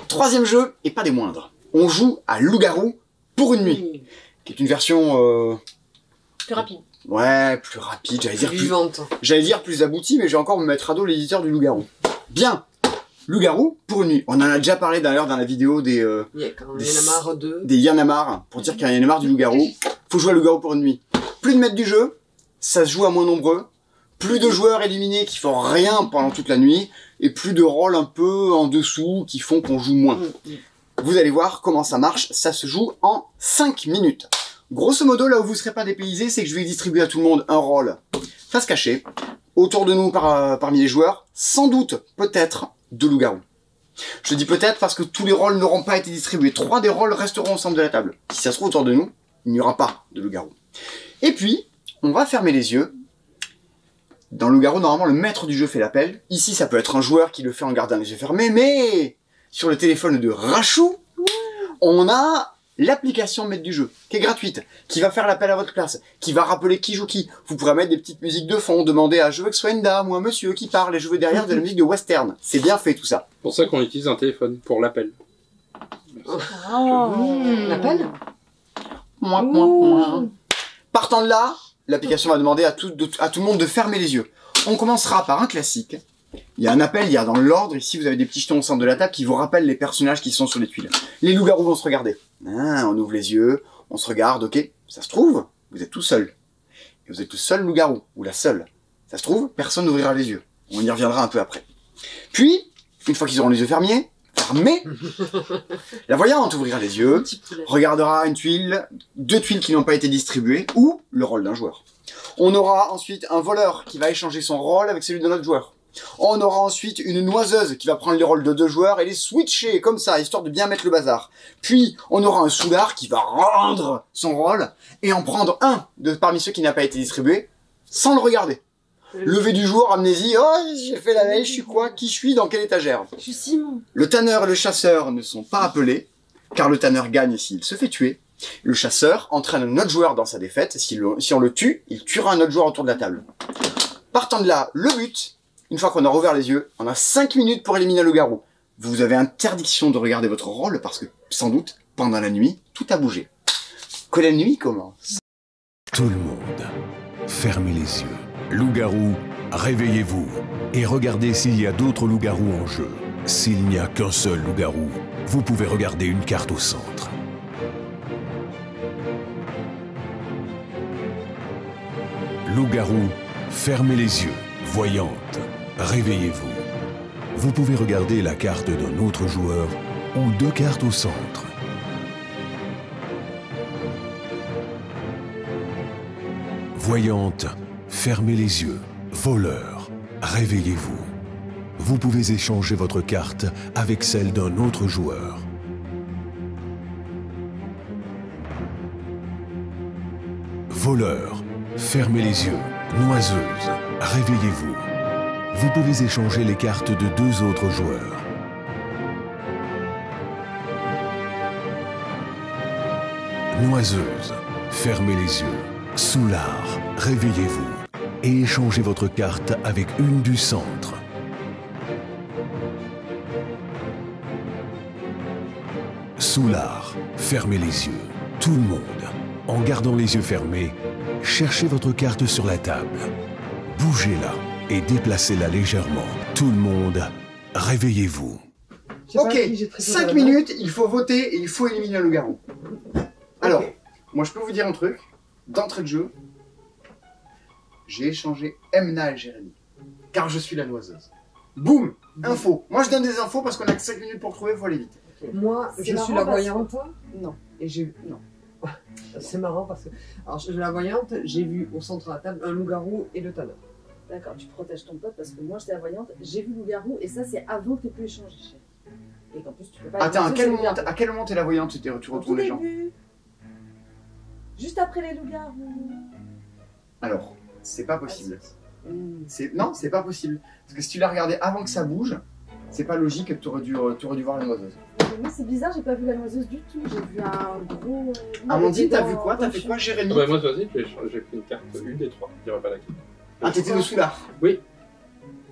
Troisième jeu, et pas des moindres. On joue à Loup-garou pour une nuit, qui est une version, Plus rapide. ouais, plus rapide, Vivante. j'allais dire plus aboutie, mais je vais encore me mettre à dos l'éditeur du Loup-garou. Bien! Loup-garou pour une nuit. On en a déjà parlé d'ailleurs dans la vidéo des Il y en a marre 2. Yanamar, pour dire qu'il y en a marre du Loup-garou. Faut jouer à Loup-garou pour une nuit. Plus de maîtres du jeu, ça se joue à moins nombreux. Plus de joueurs éliminés qui font rien pendant toute la nuit. Et plus de rôles un peu en dessous qui font qu'on joue moins. Vous allez voir comment ça marche. Ça se joue en 5 minutes. Grosso modo, là où vous serez pas dépaysés, c'est que je vais distribuer à tout le monde un rôle face cachée. Autour de nous, parmi les joueurs, sans doute, peut-être, de loup-garou. Je dis peut-être parce que tous les rôles n'auront pas été distribués. 3 des rôles resteront au centre de la table. Si ça se trouve autour de nous, il n'y aura pas de loup-garou. Et puis, on va fermer les yeux. Dans Loup-garou, normalement, le maître du jeu fait l'appel. Ici, ça peut être un joueur qui le fait en gardant les yeux fermés, mais sur le téléphone de Rachou, on a l'application maître du jeu, qui est gratuite, qui va faire l'appel à votre place, qui va rappeler qui joue qui. Vous pourrez mettre des petites musiques de fond, demander à je veux que ce soit une dame ou un monsieur qui parle, et je veux derrière de la musique de western. C'est bien fait tout ça. C'est pour ça qu'on utilise un téléphone, pour l'appel. Oh. L'appel Partant de là, l'application va demander à tout le monde de fermer les yeux. On commencera par un classique. Il y a un appel, il y a dans l'ordre, ici vous avez des petits jetons au centre de la table qui vous rappellent les personnages qui sont sur les tuiles. Les loups-garous vont se regarder. Ah, on ouvre les yeux, on se regarde, ok. Ça se trouve, vous êtes tout seul. Et vous êtes le seul loup-garou, ou la seule. Ça se trouve, personne n'ouvrira les yeux. On y reviendra un peu après. Puis, une fois qu'ils auront les yeux fermés, la voyante ouvrira les yeux, regardera une tuile, 2 tuiles qui n'ont pas été distribuées, ou le rôle d'un joueur. On aura ensuite un voleur qui va échanger son rôle avec celui de notre joueur. On aura ensuite une noiseuse qui va prendre les rôles de 2 joueurs et les switcher comme ça, histoire de bien mettre le bazar. Puis, on aura un soulard qui va rendre son rôle et en prendre un de parmi ceux qui n'a pas été distribué, sans le regarder. Lever du jour, amnésie, oh, j'ai fait la veille, je suis quoi, qui je suis, dans quelle étagère. Je suis Simon. Le tanneur et le chasseur ne sont pas appelés, car le tanneur gagne s'il se fait tuer. Le chasseur entraîne un autre joueur dans sa défaite. Si on le tue, il tuera un autre joueur autour de la table. Partant de là, le but, une fois qu'on a rouvert les yeux, on a 5 minutes pour éliminer le loup-garou. Vous avez interdiction de regarder votre rôle parce que, sans doute, pendant la nuit, tout a bougé. Que la nuit commence. Tout le monde, fermez les yeux. Loup-garou, réveillez-vous et regardez s'il y a d'autres loups-garous en jeu. S'il n'y a qu'un seul loup-garou, vous pouvez regarder une carte au centre. Loup-garou, fermez les yeux. Voyante, réveillez-vous. Vous pouvez regarder la carte d'un autre joueur ou 2 cartes au centre. Voyante, fermez les yeux. Voleur, réveillez-vous. Vous pouvez échanger votre carte avec celle d'un autre joueur. Voleur, fermez les yeux. Noiseuse, réveillez-vous. Vous pouvez échanger les cartes de deux autres joueurs. Noiseuse, fermez les yeux. Soulard, réveillez-vous et échangez votre carte avec une du centre. Soulard, fermez les yeux. Tout le monde, en gardant les yeux fermés, cherchez votre carte sur la table. Bougez-la et déplacez-la légèrement. Tout le monde, réveillez-vous. Je sais pas Ok, qui j'ai pris sur 5 la minutes, il faut voter et il faut éliminer un loup-garou. Alors, moi je peux vous dire un truc, d'entrée de jeu, j'ai échangé Emna et Jérémy, car je suis la noiseuse. Boum, info. Moi je donne des infos parce qu'on a que 5 minutes pour trouver, il faut aller vite. Moi, C'est je suis marrant la parce que- voyante. Non. Et j'ai... Non. C'est marrant parce que... Alors, je suis la voyante, j'ai vu au centre de la table un loup-garou et le tanner. D'accord, tu protèges ton pote parce que moi j'étais la voyante, j'ai vu loup-garou et ça c'est avant que tu aies pu échanger. Chérie. Et qu'en plus tu peux pas. Attends, à les quel loup-garous. moment, t'es la voyante et tu Au tout retrouves les gens? début. Juste après les loups-garous. Alors, c'est pas possible. Hmm. Non, c'est pas possible. Parce que si tu l'as regardé avant que ça bouge, c'est pas logique que tu aurais dû voir la noiseuse. Mais moi c'est bizarre, j'ai pas vu la noiseuse du tout. J'ai vu un gros. Amandine, t'as dans- vu quoi? T'as dans fait le quoi, Jérémy? Ah bah moi, vas-y, j'ai pris une carte, une des trois, je dirais pas laquelle. Ah, t'étais le soulard. Oui,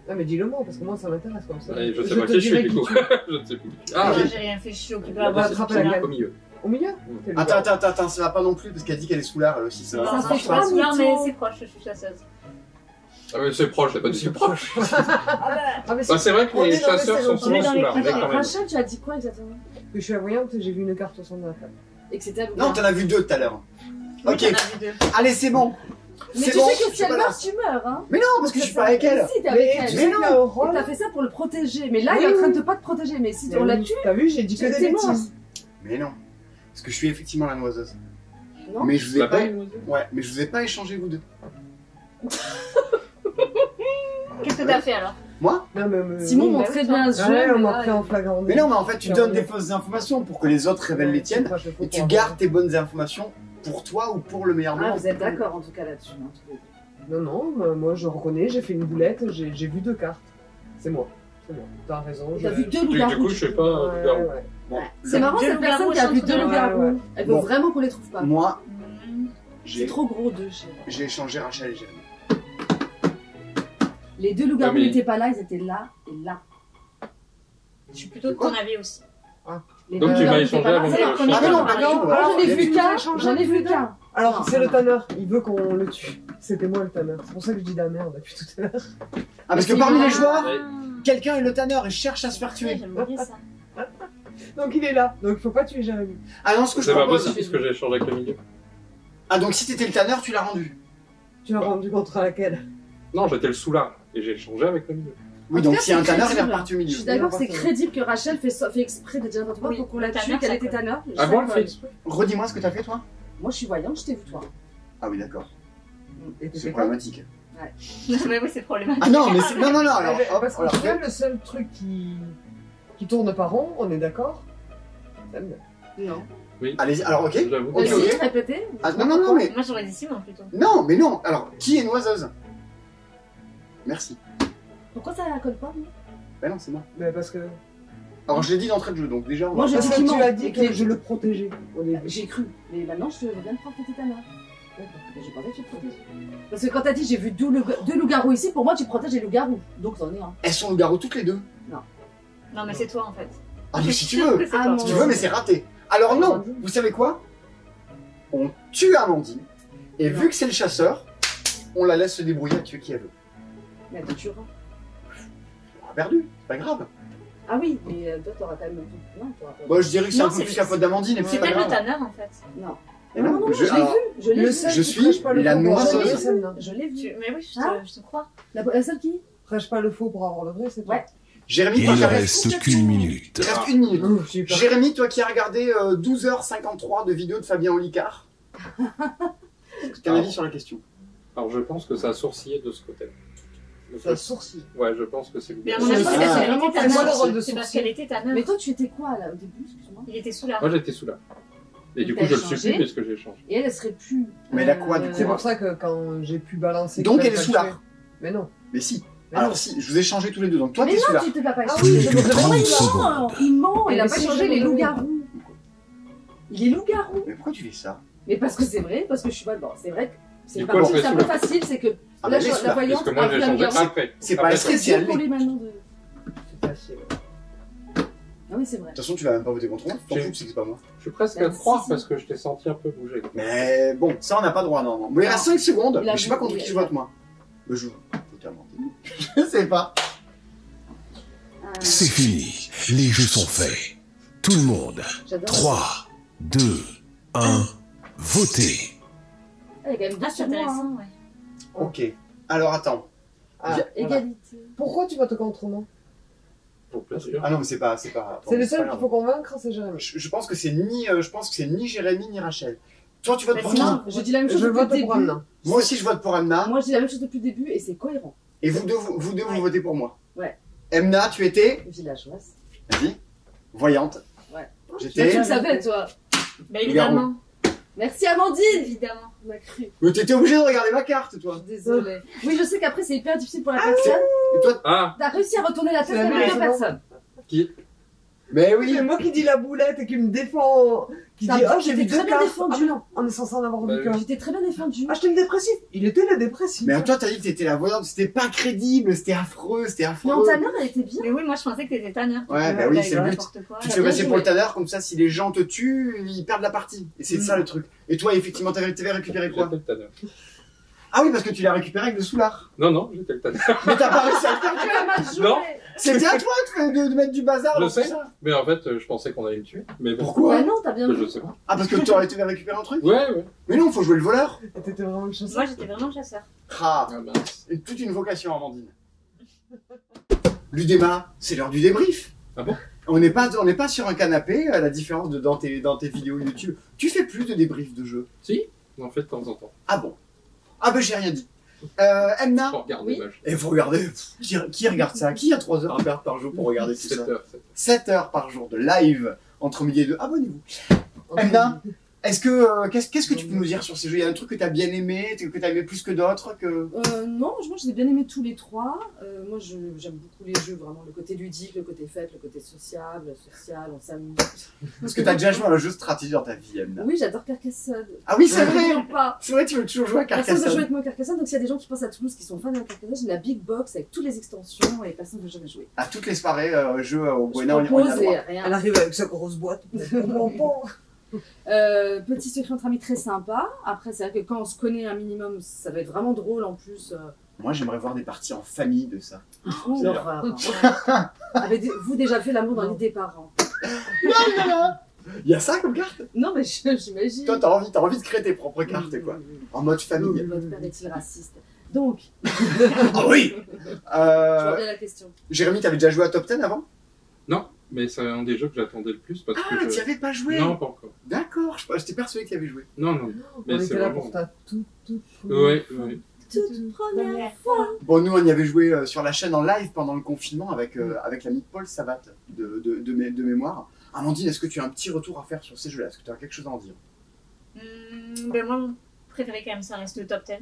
Ah, mais dis-le moi, parce que moi, ça m'intéresse comme ça. je sais pas te qui je dirai suis du qui coup. tu es. Je ne sais plus. Ah, Ah, j'ai rien fait chiot qui peut Ah, avoir bah, ce attrape truc-là. la au milieu. Au milieu T'es le Attends, ça va pas non plus parce qu'elle dit qu'elle est soulard elle aussi. Ça Non, va. Ça non, fait je suis pas pas soulard, mais mytho. c'est proche, je suis chasseuse. Ah mais c'est proche, c'est pas du tout proche. Ah, mais Bah, c'est vrai que On les est dans les chasseurs sont stéréotypes. souvent On est dans les soulards, mais clichés. quand même. Rachel, tu as dit quoi exactement? que je suis la voyante, j'ai vu une carte au centre de la table. Et que c'était un Non, loup-garou. t'en as vu deux tout à l'heure. Oui, Ok, t'en as vu deux. allez, c'est bon. Mais C'est tu bon, sais je que suis si elle pas meurt, là. tu meurs, hein. Mais non, parce que je suis pas avec elle. Si, t'es avec elle. tu sais qu'il y a un rôle. Et t'as fait ça pour le protéger. Mais là, Oui, il est en train oui. de pas te protéger. Mais si Mais on l'a oui, tué, T'as vu, j'ai dit que des c'est mort. bêtises. Mais non. Parce que je suis effectivement la noiseuse. non. Mais je vous ai Bah, pas. pas une noiseuse. Ouais, mais je vous ai pas échangé vous deux. Qu'est-ce que t'as fait alors? Moi? Non, mais... Simon oui, montrait bien ce jeu. Ouais, on mais m'a là, pris en flagrant. Mais non, mais en fait, tu donnes des fausses informations pour que les autres révèlent les tiennes. Et tu gardes tes bonnes informations pour toi ou pour le meilleur Ah, moment. vous êtes d'accord en tout cas là-dessus. hein, tous les deux. Non, non, moi je reconnais, j'ai fait une boulette, j'ai vu deux cartes. C'est moi. C'est moi. T'as raison. T'as vu deux Du loups-garous. coup, je sais pas, Ouais, loup-garou. ouais. Bon, C'est marrant Deux cette personne loups-garous qui a vu au deux centre. loups-garous. Ouais, ouais. Elle veut Bon. vraiment qu'on les trouve pas. moi, C'est j'ai trop gros deux chez moi. j'ai échangé Rachel et Jérémy. Les deux loups-garous Ouais, mais- n'étaient pas là, ils étaient là et là. Je suis plutôt de ton avis aussi. Les Donc deux tu m'as loups-garous échangé n'étaient pas là, avant c'est que leur je premier Ah mais non, tour. pas du tout. Alors, alors, J'en ai il y a vu des- qu'un, échangé j'en ai vu les deux. qu'un. Alors, Non, c'est le non. tanner, il veut qu'on le tue. C'était moi le tanner. C'est pour ça que je dis de la merde depuis tout à l'heure. Ah, parce que Mais parmi c'est les vrai. joueurs, Ouais. quelqu'un est le tanneur et cherche à se faire tuer. J'aime bien ça. Donc il est là, donc il faut pas tuer Jérémy. Ah non, ce que je C'est pas propose. possible puisque j'ai échangé avec le milieu. Ah, donc si t'étais le tanneur, tu l'as rendu. Tu l'as rendu contre laquelle? Non, j'étais le soulard et j'ai échangé avec le milieu. Oui, En tout donc cas, s'il y a un c'est tanneur, il est crédible. reparti au Je milieu. suis d'accord que c'est Oui, crédible que Rachel fait exprès de dire n'importe quoi Oui, pour qu'on la Tanner, tue, qu'elle ça était peut. tanneur. Ah bon, elle fait exprès. Redis-moi ce que t'as fait, toi. Moi je suis voyante, je t'ai vu toi. Ah oui, d'accord. Et t'étais C'est pas problématique. Mais oui, c'est problématique. Ah non, mais c'est... Non, non, non, alors, hop, Parce alors, qu'au final, le seul truc qui tourne pas rond, on est d'accord? Ça me- Non. allez-y, alors, ok. J'avoue. Ok, Vas-y, ok. répétez. Ah, non, non, non, mais... Moi j'aurais dit Simon plutôt. Non, mais non. Alors, qui est noiseuse? Merci. Pourquoi ça la colle pas moi Ben non, c'est moi. Mais parce que... Alors, je l'ai dit d'entrée de jeu, donc déjà, on va... Moi, j'ai Parce dit que qu'il tu ment. as dit Et que que- je le protégeais au début. J'ai cru. Mais maintenant je viens de prendre que t'étais tanneur. Mais j'ai pensé que tu te protèges. Parce que quand t'as dit j'ai vu deux loups-garous ici, pour moi tu protèges les loups-garous. Donc t'en es un. Elles sont le garrot toutes les deux. Non, mais c'est toi en fait. Ah, mais si tu Sûre veux. que c'est Ah, toi. mon Si tu veux, mais c'est raté. Alors non, vous savez quoi? On tue Amandine, et vu que c'est le chasseur, on la laisse se débrouiller à tuer qui elle veut. Mais elle te tuera. On a perdu, c'est pas grave. Ah oui, mais toi t'auras quand même. Non, t'auras pas. Moi je dirais que c'est Non, un peu c'est- plus la faute d'Amandine, et puis C'est c'est pas peut-être le grave. tanneur en fait. Non. Mais Non, non, non, non, je- je l'ai alors, vu. Je l'ai Le vu. seul Je qui suis prêche pas le la faux pour avoir le noiseuse. vrai, c'est le nain. Je l'ai vu. Mais oui, Hein je te crois. La seule qui Prêche pas le faux pour avoir le vrai, c'est toi. Ouais. Jérémy, Il toi ne qui as reste qu'une minute. Il reste une minute. Ouh, j'ai eu peur. Jérémy, toi qui as regardé 12h53 de vidéo de Fabien Olicard, quel avis sur la question? Alors je pense que ça a sourcillé de ce côté. Ça sourcille. Ouais, je pense que c'est Mais à loup-garou. mon avis, c'est parce qu'elle vraiment était ta pas moi le mère. rôle de C'est parce sourcil. qu'elle était ta mère. Mais toi, tu étais quoi là au début, excuse-moi? Il était sous la. Moi j'étais sous là. Et du Donc, coup, je elle le suis changeait. plus puisque j'ai changé. Et elle serait plus. Mais elle a quoi, du coup? C'est pour ça que quand j'ai pu balancer... Donc qu'il elle est fallait sous pas le l'art. tuer. Mais non. Mais si. Mais Alors non. si, je vous ai changé tous les deux. Donc toi, Mais t'es non, celui-là. tu t'es pas Ah passé. oui, Plus que 30 secondes. Il ment, il a Mais pas si, changé je les me loups-garous. Il est loup-garou. Mais pourquoi tu fais ça? Mais parce que c'est vrai, parce que je suis pas dedans. C'est vrai que c'est Du pas coup, elle c'est serait un sous peu la- facile, c'est que Ah, là, mais laisse-la, la voyante Parce que moi j'ai changé après. C'est pas Après, inscrit. c'est dur pour les maintenant de. C'est facile. Ah oui, c'est vrai. De toute façon, tu vas même pas voter contre moi. Tu t'en J'ai- fous, c'est que c'est pas moi. Je suis presque Bah, à te croire si. parce que je t'ai senti un peu bouger. Mais bon, ça on n'a pas droit, non. Bon, il reste Non. 5 secondes. Il a Mais je sais pas voulu, contre qui je il a- vote, moi. Mais je vote à Amandine. Je sais pas. C'est fini. Les jeux sont faits. Tout le monde. J'adore. 3, 2, 1, votez. Ah, il y a quand même Ah, deux c'est sur moi. intéressant, hein. ouais. Ok. Alors attends. Ah, voilà. Égalité. Pourquoi tu votes contre moi? Pour plaisir. Ah non, mais c'est pas. C'est le pas seul qu'il grave. faut convaincre, c'est Jérémy. Je pense que c'est ni Jérémy ni Rachel. Toi, tu votes Mais pour sinon- qui? Je dis la même chose Je depuis le vote pour début. Anna. Moi aussi, je vote pour Amna. Moi, je dis la même chose depuis le début et c'est cohérent. Et vous deux, vous Ouais. votez pour moi. Ouais. Emna, tu étais, Villageoise. vas-y, voyante. Ouais. Tu J'étais. le savais, toi. Bah évidemment. Merci, Amandine. Évidemment. On m'a cru. Mais t'étais obligé de regarder ma carte, toi. Désolée. Oui, je sais qu'après, c'est hyper difficile pour la Ah, personne. Et toi, Ah, T'as réussi à retourner la tête C'est la avec même la raison. personne. qui mais oui. C'est moi qui dis la boulette et qui me défend. Qui dit, T'as- oh, j'ai vu t'étais très deux bien cartes. défendu. Ah, mais non, on est censé en avoir Bah vu qu'un. J'étais très bien défendue. Ah, j'étais le dépressif. Il était le dépressif. Mais toi, t'as dit que t'étais la voyante. C'était pas crédible. C'était affreux. C'était affreux. Non, ta mère, elle était bien. Mais oui, moi je pensais que t'étais Tanner. Ouais, bah oui, c'est le but. N'importe quoi. Tu te T'as fais bien passer joué. pour le tanner, comme ça, si les gens te tuent, ils perdent la partie. Et c'est ça le truc. Et toi, effectivement, t'avais récupéré quoi? J'étais le tanner. Ah oui, parce que tu l'as récupéré avec le soulard. Non, non, j'étais le tanner. Mais t'as pas réussi à le faire. Tu as mal joué. Non. C'était à toi de mettre du bazar Je dans tout sais. ça. Mais en fait, je pensais qu'on allait me tuer. Mais bon. Pourquoi? Bah non, t'as bien Mais joué. je sais pas. Ah, parce que tu aurais récupéré un truc? Ouais, ouais. Mais non, faut jouer le voleur. Et t'étais vraiment le chasseur. Moi j'étais vraiment chasseur. Ah, Ah mince. toute une vocation, Amandine. L'UDEMA, c'est l'heure du débrief. Ah bon? On n'est pas sur un canapé, à la différence de dans tes vidéos YouTube. Tu fais plus de débriefs de jeux. Si, on en fait de temps en temps. Ah bon? Ah ben j'ai rien dit. Emna, Pour regarder Oui. ma chaîne. et vous regardez, qui regarde ça? Qui a 3 heures à perdre par jour pour regarder tout 7 ça? heures. 7 heures par jour de live entre midi et 2. Abonnez-vous. Emna, qu'est-ce que tu peux nous dire sur ces jeux? Il y a un truc que t'as bien aimé, que t'as aimé plus que d'autres, que... Non, moi j'ai bien aimé tous les trois. Moi j'aime beaucoup les jeux, vraiment le côté ludique, le côté fête, le côté social, on s'amuse. Est-ce que t'as déjà joué à un jeu de stratégie dans ta vie, Emna? Oui, j'adore Carcassonne. Ah oui, c'est Je vrai! comprends pas. C'est vrai, tu veux toujours jouer à Personne veut jouer Carcassonne. avec moi à Carcassonne, donc s'il y a des gens qui pensent à Toulouse qui sont fans de Carcassonne, j'ai la big box avec toutes les extensions et personne ne veut jamais jouer. À toutes les soirées, jeux au Je Buena, on y a propose droit. et rien. Elle arrive avec sa grosse boîte. Petit secret entre amis très sympa. Après, c'est vrai que quand on se connaît un minimum, ça va être vraiment drôle en plus. Moi, j'aimerais voir des parties en famille de ça. Oh, C'est l'horreur. Avez-vous déjà fait l'amour dans l'idée des parents? Il y a ça comme carte? Non, mais j'imagine. Toi, t'as envie de créer tes propres cartes, quoi. En mode famille. Votre père est-il raciste? Donc, Ah oui! je reviens à la question. Jérémy, t'avais déjà joué à Top 10 avant? Non, mais c'est un des jeux que j'attendais le plus parce Ah, que t'y avais pas joué? Non, pas encore. D'accord, j'étais persuadé que t'y avais joué. Non, non. On Mais c'est était là vraiment... pour ta toute Ouais, ouais. Toute première fois. Bon, nous, on y avait joué sur la chaîne en live pendant le confinement avec l'ami Paul Sabat de mémoire. Amandine, est-ce que tu as un petit retour à faire sur ces jeux-là? Est-ce que tu as quelque chose à en dire? Ben moi, mon préféré quand même, ça reste le top 10.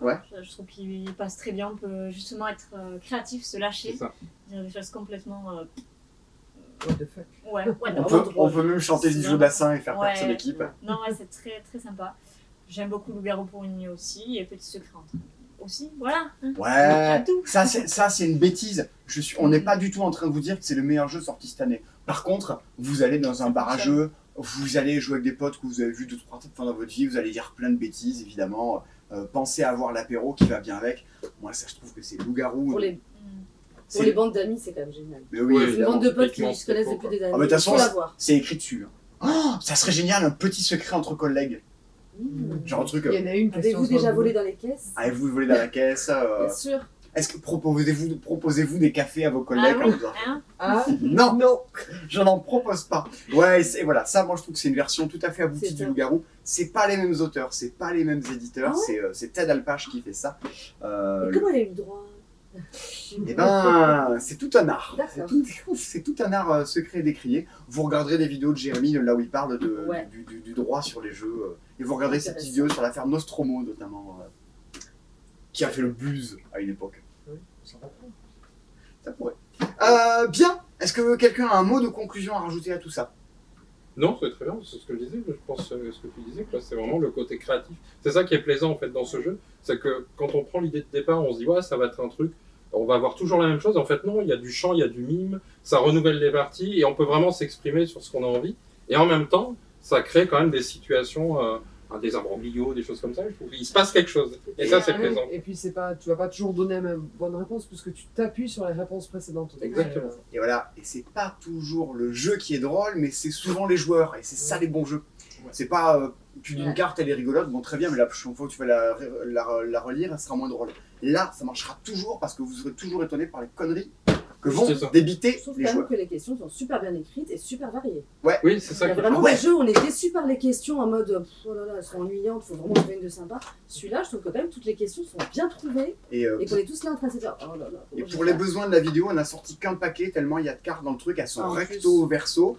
Ouais. Je trouve qu'il passe très bien. On peut justement être créatif, se lâcher, C'est ça. dire des choses complètement. What the fuck. Ouais, On peut même chanter du jeu d'assin et faire Ouais. partie de l'équipe. Non, ouais, c'est très très sympa. J'aime beaucoup Loup-garou pour une nuit aussi, et Petit secret entre amis aussi. Voilà. hein. Ouais, Tout. ça c'est une bêtise. On n'est pas du tout en train de vous dire que c'est le meilleur jeu sorti cette année. Par contre, vous allez dans un bar à jeux, vous allez jouer avec des potes que vous avez vu 2-3 fois dans votre vie, vous allez dire plein de bêtises évidemment. Pensez à avoir l'apéro qui va bien avec. Moi ça je trouve que c'est Loup-garou. Pour les, C'est- pour les bandes d'amis, c'est quand même génial. Mais oui, Ouais, Une évidemment. bande de potes typiquement, qui se connaissent c'est depuis faux, des années. Ah, mais de toute il faut façon, l'avoir. C'est écrit dessus. Oh, ça serait génial, un petit secret entre collègues. Genre un truc. Il y en a une question. Avez-vous sur déjà le volé dans les caisses? Avez-vous volé dans la caisse Bien sûr. Est-ce que proposez-vous des cafés à vos collègues Ah quand oui, vous en faites? hein. Ah, Non, non. je n'en propose pas. Ouais, et voilà, ça, moi, je trouve que c'est une version tout à fait aboutie C'est du ça. Loup-garou. C'est pas les mêmes auteurs, c'est pas les mêmes éditeurs, Ah c'est Ted Alpage qui fait ça. Et comment elle a eu le droit? Eh ben, c'est tout un art. D'accord. C'est tout un art secret et décrié. Vous regarderez des vidéos de Jérémy, là où il parle Ouais. du droit sur les jeux. Et vous regarderez ces petites vidéos sur l'affaire Nostromo, notamment, qui a fait le buzz à une époque. Oui, ça reprend. Ça pourrait. Bien. Est-ce que quelqu'un a un mot de conclusion à rajouter à tout ça? Non, c'est très bien, c'est ce que je disais, je pense, ce que tu disais, quoi. C'est vraiment le côté créatif. C'est ça qui est plaisant en fait dans ce jeu, c'est que quand on prend l'idée de départ, on se dit ouais, ça va être un truc, on va avoir toujours la même chose. En fait non, il y a du chant, il y a du mime, ça renouvelle les parties et on peut vraiment s'exprimer sur ce qu'on a envie. Et en même temps, ça crée quand même des situations, des imbroglios, des choses comme ça. Je trouve qu'il se passe quelque chose. Et ça, c'est plaisant. Et puis c'est pas, tu vas pas toujours donner la même bonne réponse puisque tu t'appuies sur les réponses précédentes. Exactement. Et voilà. Et c'est pas toujours le jeu qui est drôle, mais c'est souvent les joueurs. Et c'est ça les bons jeux. Ouais. C'est pas, tu dis une Ouais. carte, elle est rigolote, bon très bien, mais la prochaine fois que tu vas la relire, elle sera moins drôle. Là, ça marchera toujours parce que vous serez toujours étonné par les conneries que vont C'est ça. débiter Je trouve les quand même joueurs. que les questions sont super bien écrites et super variées. Oui, c'est Il ça y a qui est vraiment Ah ouais. des jeux où on est déçus par les questions en mode oh là là, elles sont ennuyantes, faut vraiment trouver une de sympa. Celui-là, je trouve que quand même toutes les questions sont bien trouvées Et, et qu'on est tous là en train de se dire oh là là. et comment je pour vais les faire besoins de la vidéo, on a sorti qu'un paquet tellement il y a de cartes dans le truc, elles sont Ah, en recto, plus. verso.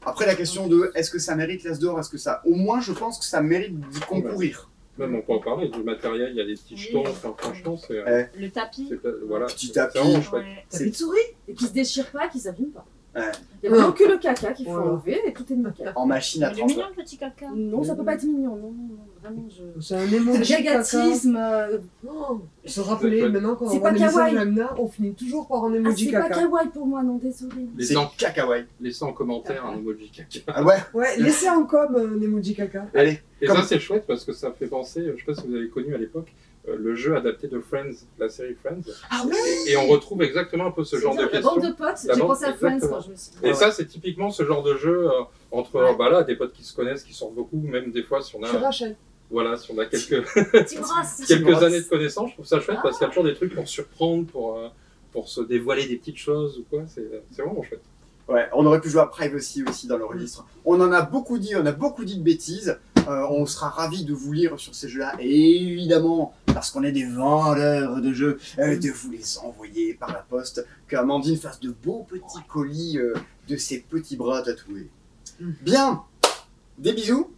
Après la question de est-ce que ça mérite l'As d'or, est-ce que ça... Au moins je pense que ça mérite d'y concourir. Même on peut en parler du matériel, il y a des petits Oui. jetons, enfin franchement c'est Ouais. Le tapis. voilà, Petit c'est tapis. vraiment chouette. Ouais. Tapis de souris. Et qui se déchire pas, qui s'abîme pas. Ouais. Il y a vraiment que le caca qu'il faut Voilà. enlever et tout est nickel. En machine à Il est mignon transfert. le petit caca. Non, ça peut pas être mignon, non, vraiment je. C'est un C'est emoji le caca. gagatisme. Oh, se rappeler C'est maintenant quand C'est on voit pas les messages kawaii. Lamna, on finit toujours par un Ah, emoji c'est pas caca. kawaii pour moi, non, désolé. C'est Laissez cacahuète. laissez en commentaire un emoji caca. Ah ouais, Ouais, laissez en com un emoji caca. allez. Et Comme- ça c'est chouette parce que ça fait penser, je sais pas si vous avez connu à l'époque, le jeu adapté de Friends, la série Friends. Ah ouais. Et on retrouve exactement un peu ce genre de La bande questions. de potes, La j'ai bande, pensé à Friends exactement. quand je me suis dit. Et ça, c'est typiquement ce genre de jeu entre Ouais. bah là, des potes qui se connaissent, qui sortent beaucoup, même des fois si on Je suis a, Rachel. voilà, si on a quelques, Petite brasse. quelques brasse. années de connaissances, je trouve ça chouette parce qu'il y a toujours des trucs pour surprendre, pour se dévoiler des petites choses ou quoi. C'est vraiment chouette. Ouais, on aurait pu jouer à Privacy aussi dans le registre. On en a beaucoup dit, on a beaucoup dit de bêtises. On sera ravis de vous lire sur ces jeux-là. Et évidemment, parce qu'on est des vendeurs de jeux, de vous les envoyer par la poste. Qu'Amandine fasse de beaux petits colis de ses petits bras tatoués. Bien, des bisous.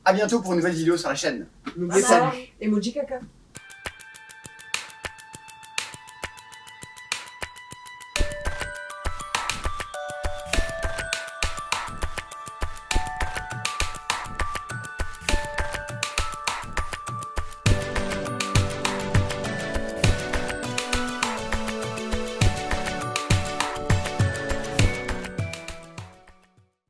À bientôt pour une nouvelle vidéo sur la chaîne. N'oubliez Salut. pas, emoji caca.